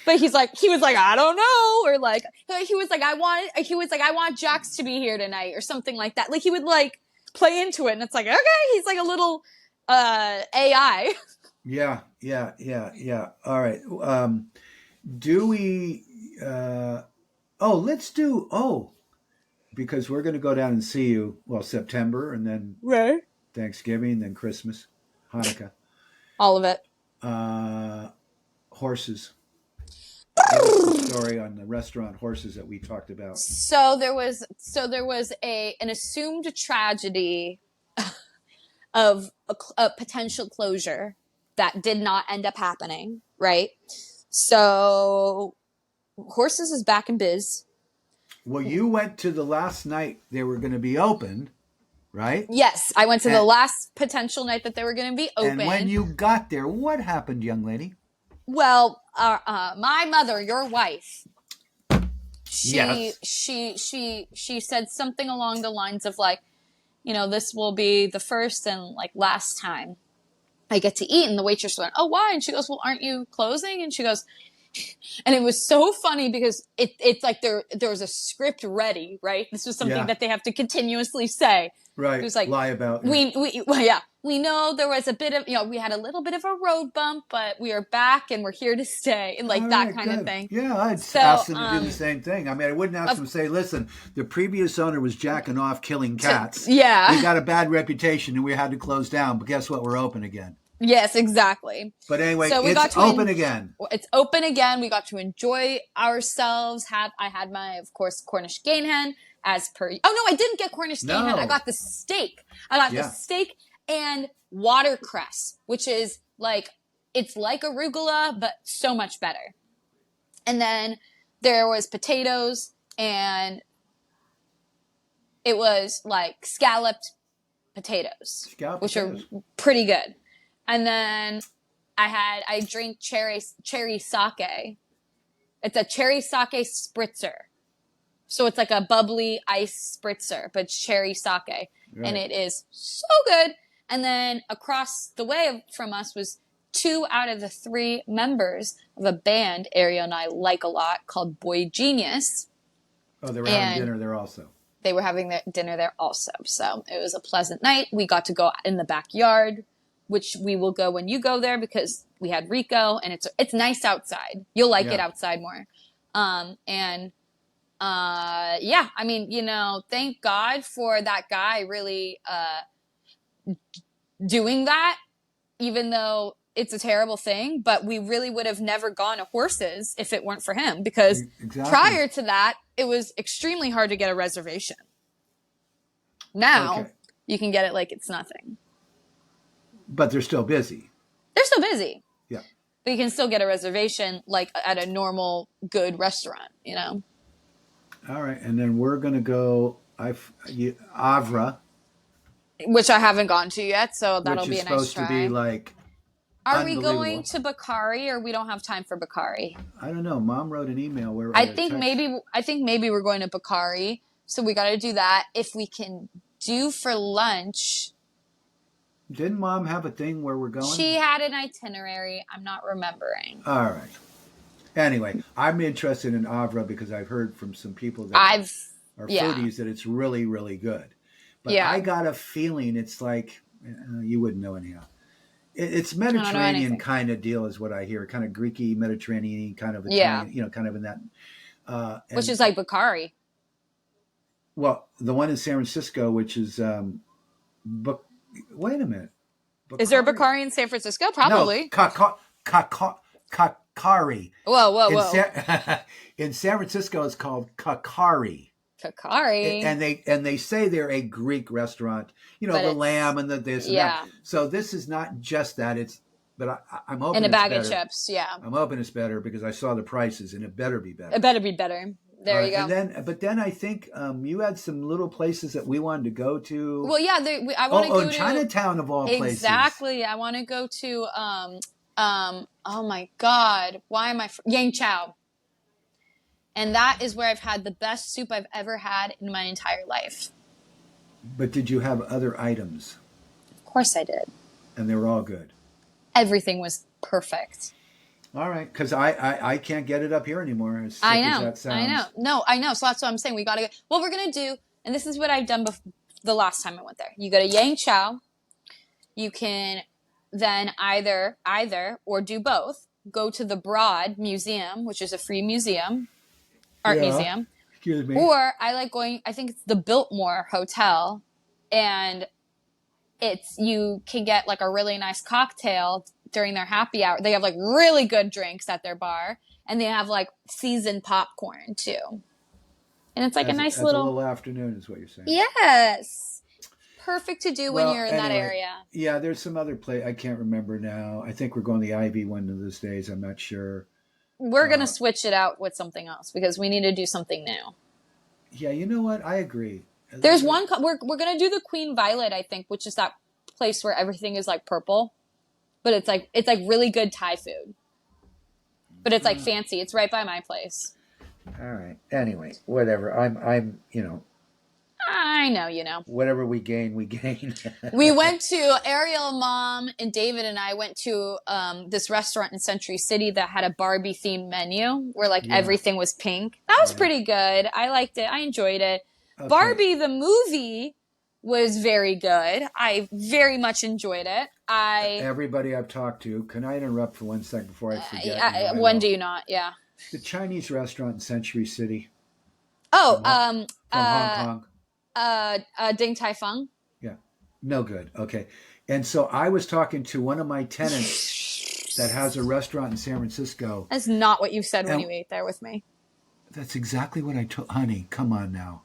But he was like, I don't know. Or like, he was like, I want Jax to be here tonight or something like that. Like he would like play into it. And it's like, okay, he's like a little, AI. Yeah. All right. Do we, because we're going to go down and see you, September and then Right. Thanksgiving, then Christmas, Hanukkah. All of it. Horses. Give us the story on the restaurant horses that we talked about. So there was an assumed tragedy of a potential closure that did not end up happening, right? So Horses is back in biz. Well, you went to the last night they were going to be open, right? Yes, I went to the last potential night that they were going to be open. And when you got there, what happened, young lady? Well, my mother, your wife, she said something along the lines of like, you know, this will be the first and like last time I get to eat. And the waitress went, oh, why? And she goes, well, aren't you closing? And she goes, and it was so funny because it's like there was a script ready, right? This was something that they have to continuously say. Right. It was like, lie about. We know there was a bit of, we had a little bit of a road bump, but we are back and we're here to stay and like that kind of thing. Yeah, I'd ask them to do the same thing. I mean, I wouldn't ask them to say, listen, the previous owner was jacking off, killing cats. Yeah. We got a bad reputation and we had to close down, but guess what? We're open again. Yes, exactly. But anyway, so it's open again. It's open again. We got to enjoy ourselves. I had my, of course, Cornish game hen as per. Oh no, I didn't get Cornish game hen. I got the steak. The steak and watercress, which is like, it's like arugula, but so much better. And then there was potatoes and it was like scalloped potatoes, which are pretty good. And then I drink cherry sake. It's a cherry sake spritzer. So it's like a bubbly ice spritzer, but cherry sake. Right. And it is so good. And then across the way from us was 2 out of the 3 members of a band Ariel and I like a lot called Boy Genius. Oh, they were having dinner there also. They were having their dinner there also. So it was a pleasant night. We got to go in the backyard, which we will go when you go there because we had Rico and it's nice outside. You'll like it outside more. I mean, you know, thank God for that guy really doing that, even though it's a terrible thing, but we really would have never gone to Horses if it weren't for him because prior to that, it was extremely hard to get a reservation. Now you can get it like it's nothing. But they're still busy. They're still busy. Yeah. But you can still get a reservation like at a normal, good restaurant, you know? All right. And then we're going to go Avra. Which I haven't gone to yet, so that'll be a nice try. Which is supposed to be like Are we going to Bakari or we don't have time for Bakari? I don't know. Mom wrote an email where I think maybe we're going to Bakari. So we got to do that. If we can do for lunch. Didn't Mom have a thing where we're going? She had an itinerary. I'm not remembering. All right. Anyway, I'm interested in Avra because I've heard from some people that are foodies that it's really, really good. But I got a feeling it's like, you wouldn't know anyhow. It's Mediterranean kind of deal is what I hear. Kind of Greeky, Mediterranean, kind of Italian, you know, kind of in that. Which is like Bakari. Well, the one in San Francisco, which is, wait a minute. Bakari? Is there a Bakari in San Francisco? Probably. No, Kakari. Whoa. In San Francisco, it's called Kakari. Kakari. And they say they're a Greek restaurant. You know, the lamb and the this and that. So this is not just that. But I'm hoping in a bag of chips, I'm hoping it's better because I saw the prices and it better be better. It better be better. There you go. But then I think you had some little places that we wanted to go to. Well, yeah, I want to go to Chinatown of all places. Exactly. I want to go to oh my God, why am I Yang Chow? And that is where I've had the best soup I've ever had in my entire life. But did you have other items? Of course I did. And they were all good. Everything was perfect. All right, because I can't get it up here anymore. As sick I as know. that sounds. I know. No, I know. So that's what I'm saying. We got to go. What we're going to do, and this is what I've done the last time I went there. You go to Yang Chow. You can then either or do both. Go to the Broad Museum, which is a free museum, art museum. Excuse me. Or I like going, I think it's the Biltmore Hotel, and you can get like a really nice cocktail during their happy hour. They have like really good drinks at their bar, and they have like seasoned popcorn too. And it's like a nice little afternoon is what you're saying. Yes. Perfect to do when you're in that area. Yeah, there's some other place. I can't remember now. I think we're going the Ivy one of these days. I'm not sure. We're going to switch it out with something else because we need to do something new. Yeah, you know what? I agree. There's one, we're going to do the Queen Violet, I think, which is that place where everything is like purple. But it's like really good Thai food. But it's like fancy. It's right by my place. All right. Anyway, whatever. I'm I know, you know. Whatever we gain, we gain. We went to Ariel, Mom, and David and I went to this restaurant in Century City that had a Barbie themed menu where like everything was pink. That was pretty good. I liked it. I enjoyed it. Okay. Barbie the movie was very good. I very much enjoyed it. Everybody I've talked to, can I interrupt for 1 second before I forget? When do you not? Yeah. The Chinese restaurant in Century City. Oh, from Hong Kong. Ding Tai Fung. Yeah. No good. Okay. And so I was talking to one of my tenants that has a restaurant in San Francisco. That's not what you said when you ate there with me. That's exactly what I told. Honey, come on now.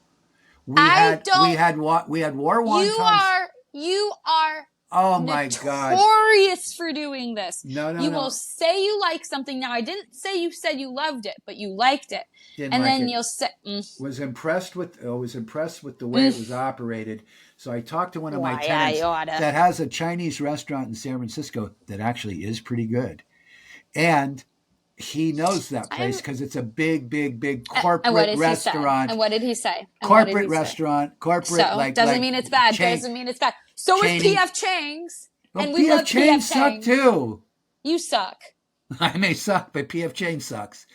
We had war one time. You are. Oh my God! Notorious for doing this. No. You will say you like something. Now I didn't say you said you loved it, but you liked it, you'll say was impressed with the way it was operated. So I talked to one of my tenants that has a Chinese restaurant in San Francisco that actually is pretty good, and he knows that place because it's a big corporate restaurant. And what did he say? Corporate restaurant, corporate. So doesn't mean it's bad. Doesn't mean it's bad. So is P.F. Chang's. Well, and we love P.F. suck too. You suck. I may suck, but P.F. Chang's sucks.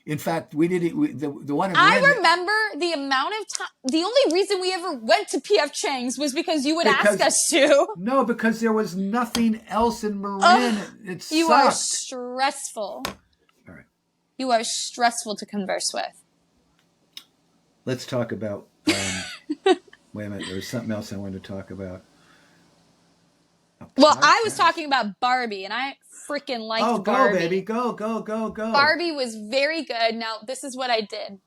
In fact, we did it. The one. I remember the amount of time. The only reason we ever went to P.F. Chang's was because you would ask us to. No, because there was nothing else in Marin. It sucked. You are stressful. All right. You are stressful to converse with. Let's talk about. Wait a minute. There was something else I wanted to talk about. Well, I was talking about Barbie, and I freaking liked Barbie. Oh, go, baby. Go. Barbie was very good. Now, this is what I did.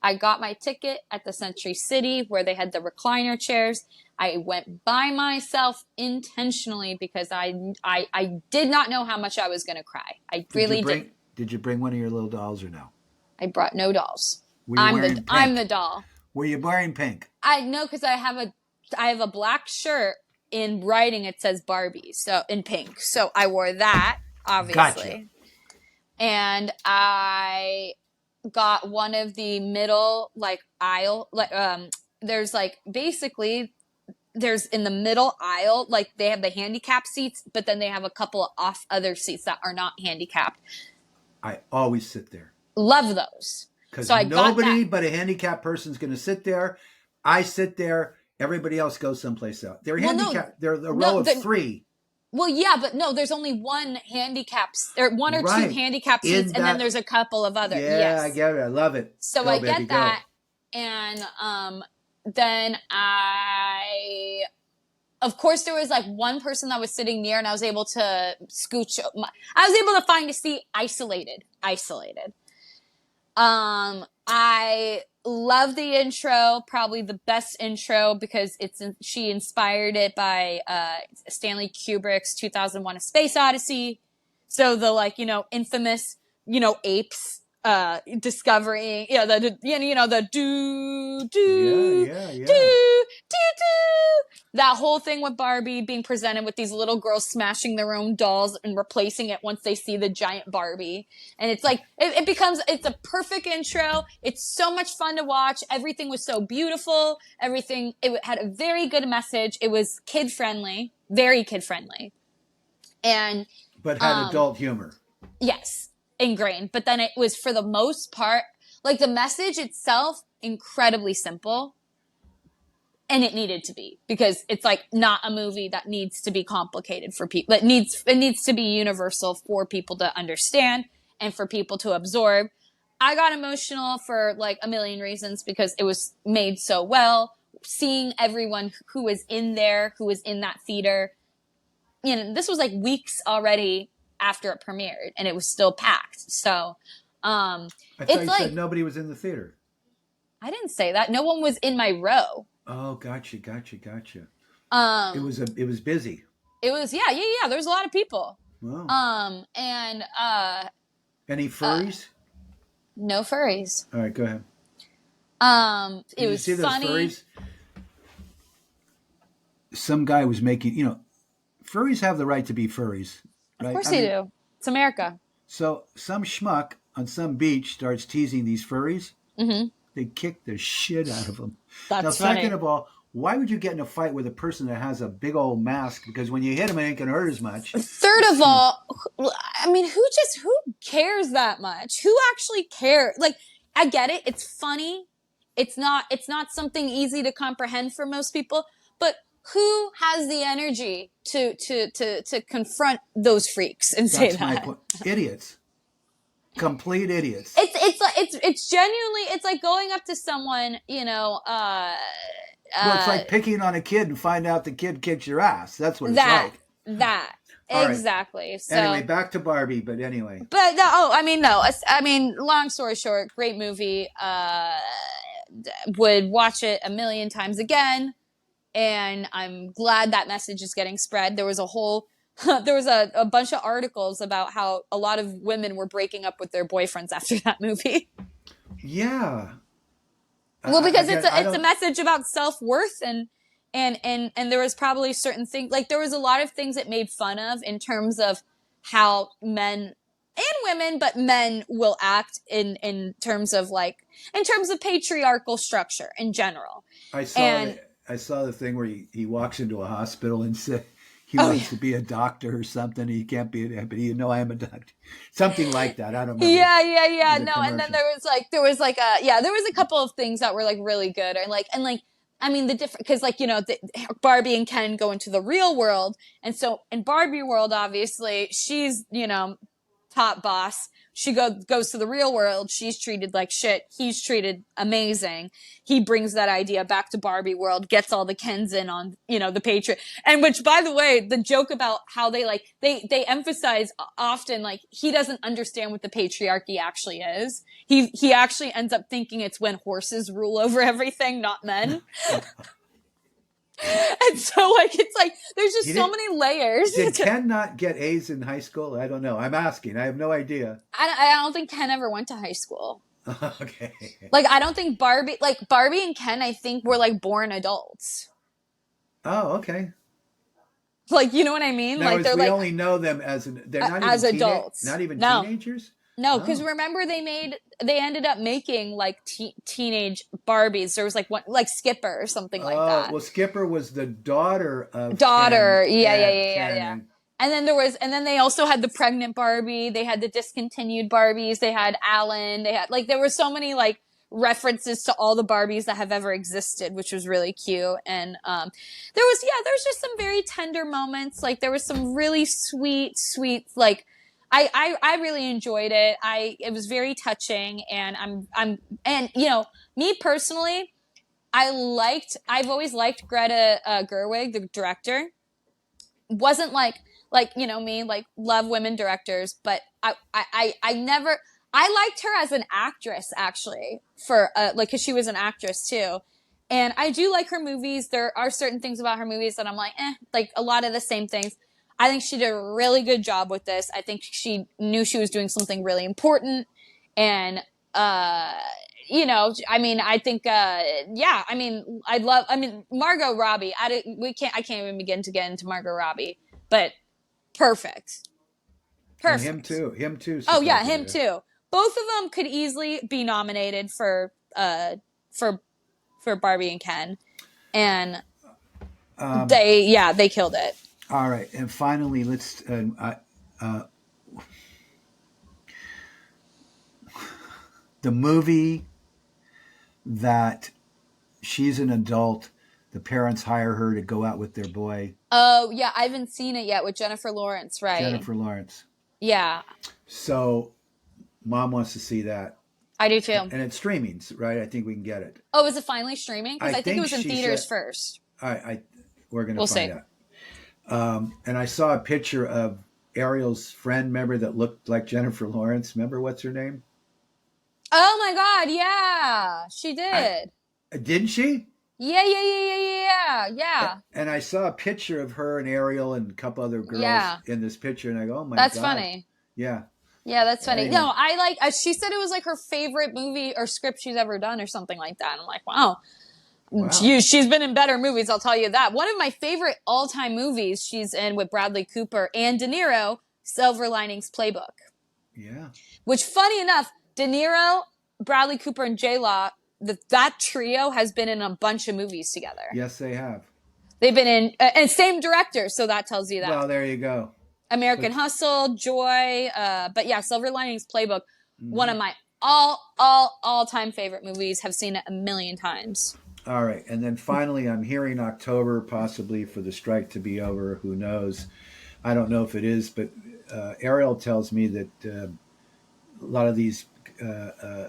I got my ticket at the Century City where they had the recliner chairs. I went by myself intentionally because I did not know how much I was going to cry. I really did. Did you bring one of your little dolls or no? I brought no dolls. I'm the doll. Were you wearing pink? I know because I have a black shirt. In writing, it says Barbie, so in pink. So I wore that, obviously. Gotcha. And I got one of the middle, aisle, there's there's in the middle aisle, they have the handicap seats, but then they have a couple of other seats that are not handicapped. I always sit there. Love those. Because nobody but a handicapped person's going to sit there. I sit there. Everybody else goes someplace else. They're handicapped. They're a row of three. Well, yeah, but no, there's only one handicaps. There one or two handicap seats, and then there's a couple of others. Yeah, yes. I get it. I love it. So I get that, and then of course, there was one person that was sitting near, and I was able to scooch. I was able to find a seat isolated. I love the intro, probably the best intro because she inspired it by Stanley Kubrick's 2001: A Space Odyssey. So the infamous apes discovering, the do, Yeah. that whole thing with Barbie being presented with these little girls smashing their own dolls and replacing it once they see the giant Barbie. And it's like, it's a perfect intro. It's so much fun to watch. Everything was so beautiful. It had a very good message. It was kid friendly, very kid friendly. And, but had adult humor. Yes, ingrained. But then it was, for the most part, like the message itself, incredibly simple. And it needed to be, because it's like not a movie that needs to be complicated for people. It needs to be universal for people to understand and for people to absorb. I got emotional for like a million reasons because it was made so well. Seeing everyone who was in there, who was in that theater, this was like weeks already after it premiered, and it was still packed. So, I thought you said nobody was in the theater. I didn't say that. No one was in my row. Oh, gotcha. It was busy. It was, yeah. There was a lot of people. Wow. And any furries? No furries. All right, go ahead. It was funny. Furries? Some guy was making, furries have the right to be furries, right? Of course they do. It's America. So some schmuck on some beach starts teasing these furries. Mm-hmm. They kick the shit out of them. That's now, second of all, why would you get in a fight with a person that has a big old mask? Because when you hit them, it ain't going to hurt as much. Third of all, I mean, who cares that much? Who actually cares? Like, I get it. It's funny. It's not something easy to comprehend for most people. But who has the energy to confront those freaks and say that? That's my point. Idiots. Complete idiots. It's genuinely, it's like going up to someone, well, it's like picking on a kid and find out the kid kicks your ass. That's what it's like. Exactly. Right. So anyway, back to Barbie. But anyway. But no. I mean, long story short, great movie. Would watch it a million times again, and I'm glad that message is getting spread. There was a bunch of articles about how a lot of women were breaking up with their boyfriends after that movie. Yeah. Well, because it's a message about self-worth and there was probably certain things, like there was a lot of things it made fun of in terms of how men and women, but men will act in terms of patriarchal structure in general. I saw the thing where he walks into a hospital and said, he wants to be a doctor or something. He can't be, but I am a doctor. Something like that. I don't remember. Yeah. No, and then there was a couple of things that were like really good, I mean, the different, because Barbie and Ken go into the real world, and so in Barbie world, obviously she's top boss. She goes to the real world. She's treated like shit. He's treated amazing. He brings that idea back to Barbie world, gets all the Kens in on, the patriot. And which, by the way, the joke about how they emphasize often, he doesn't understand what the patriarchy actually is. He actually ends up thinking it's when horses rule over everything, not men. And so, there's just so many layers. Did Ken not get A's in high school? I don't know. I'm asking. I have no idea. I don't think Ken ever went to high school. Okay. I don't think Barbie and Ken, I think, were, born adults. Oh, okay. You know what I mean? Now, we only know them they're not as even adults. Not even teenagers? No, because remember they ended up making teenage Barbies. There was one, Skipper or something like that. Well, Skipper was the daughter of Ken, yeah. And then they also had the pregnant Barbie. They had the discontinued Barbies. They had Alan. They had there were so many references to all the Barbies that have ever existed, which was really cute. And there was just some very tender moments. There was some really sweet I really enjoyed it. It was very touching, and me personally, I've always liked Greta Gerwig, the director. Wasn't love women directors, but I liked her as an actress, actually, for because she was an actress too. And I do like her movies. There are certain things about her movies that I'm a lot of the same things. I think she did a really good job with this. I think she knew she was doing something really important. And, you know, I mean, I think, yeah, I mean, Margot Robbie, I can't even begin to get into Margot Robbie, but perfect. And him Perfect. too. Him too. Oh yeah, Supposedly. him too. Both of them could easily be nominated for Barbie and Ken. And they killed it. All right, and finally, let's. The movie that she's an adult, the parents hire her to go out with their boy. Oh yeah, I haven't seen it yet with Jennifer Lawrence, right? Jennifer Lawrence. Yeah. So, mom wants to see that. I do too. And it's streaming, right? I think we can get it. Oh, is it finally streaming? Because I think it was in theaters first. We're going to find out. And I saw a picture of Ariel's friend, remember, that looked like Jennifer Lawrence. Remember what's her name? Oh my God, yeah, she did. Didn't she? Yeah. And I saw a picture of her and Ariel and a couple other girls in this picture, and I go, "Oh my God, that's funny." Yeah. Yeah, that's funny. Anyway. No, I like. She said it was like her favorite movie or script she's ever done, or something like that. And I'm like, wow. She's been in better movies, I'll tell you that. One of my favorite all-time movies she's in with Bradley Cooper and De Niro, Silver Linings Playbook. Yeah. Which, funny enough, De Niro, Bradley Cooper, and J-Law, that trio has been in a bunch of movies together. Yes, they have. They've been in, and same director, so that tells you that. Well, there you go. American Hustle, Joy, but yeah, Silver Linings Playbook, one of my all-time favorite movies. Have seen it a million times. All right, and then finally, I'm hearing October possibly for the strike to be over. Who knows? I don't know if it is, but Ariel tells me that a lot of these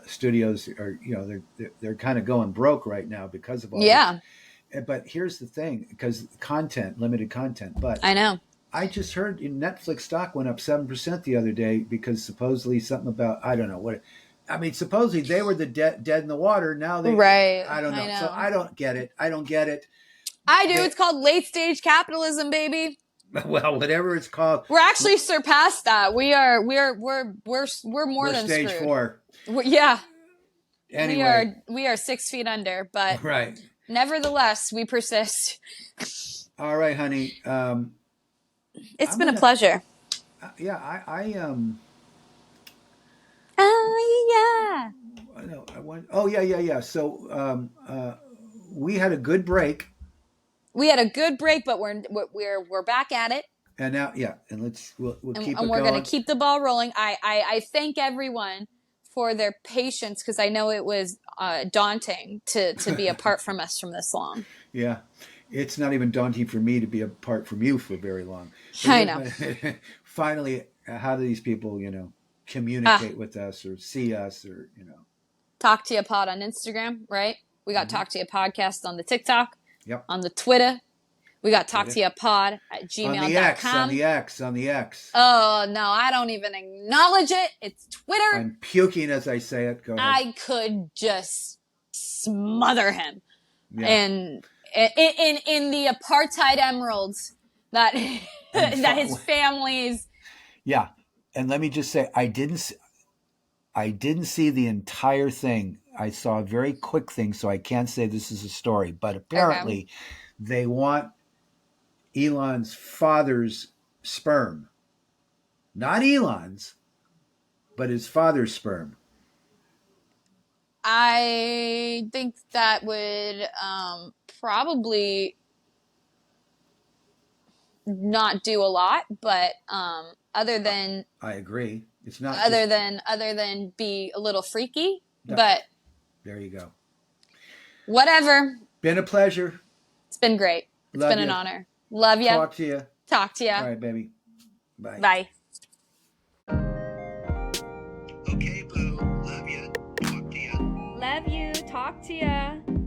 studios are, you know, they're kind of going broke right now because of all this. But here's the thing, because limited content. But I know. I just heard Netflix stock went up 7% the other day because supposedly something about, I don't know what. I mean, supposedly they were the dead in the water. Now they, I don't know. So I don't get it. I do. It's called late stage capitalism, baby. Well, whatever it's called. We're actually surpassed that. We're more than stage screwed. 4. Yeah. Anyway, we are 6 feet under, but right. Nevertheless, we persist. All right, honey. It's been a pleasure. Yeah, I Oh yeah. No, I want. Oh yeah. So we had a good break. We had a good break, but we're back at it. And now, and we'll keep it going. And we're going to keep the ball rolling. I thank everyone for their patience, because I know it was daunting to be apart from us from this long. Yeah. It's not even daunting for me to be apart from you for very long. I know. Finally, how do these people, communicate with us or see us or, Talk to You Pod on Instagram, right? We got Talk to You Podcast on the TikTok. Yep. On the Twitter. We got Talk to You Pod at gmail.com. On the X. Oh, no, I don't even acknowledge it. It's Twitter. I'm puking as I say it. Go ahead. I could just smother him. Yeah. And in the apartheid emeralds that his family's. Yeah. And let me just say, I didn't see the entire thing. I saw a very quick thing, so I can't say this is a story. But apparently, they want Elon's father's sperm. Not Elon's, but his father's sperm. I think that would probably not do a lot, but other than I agree. It's not other than be a little freaky, no. But there you go. Whatever. Been a pleasure. It's been great. It's been an honor. Love you. Talk to you. Talk to you. All right, baby. Bye. Bye. Okay, boo. Love you. Talk to you. Love you. Talk to you.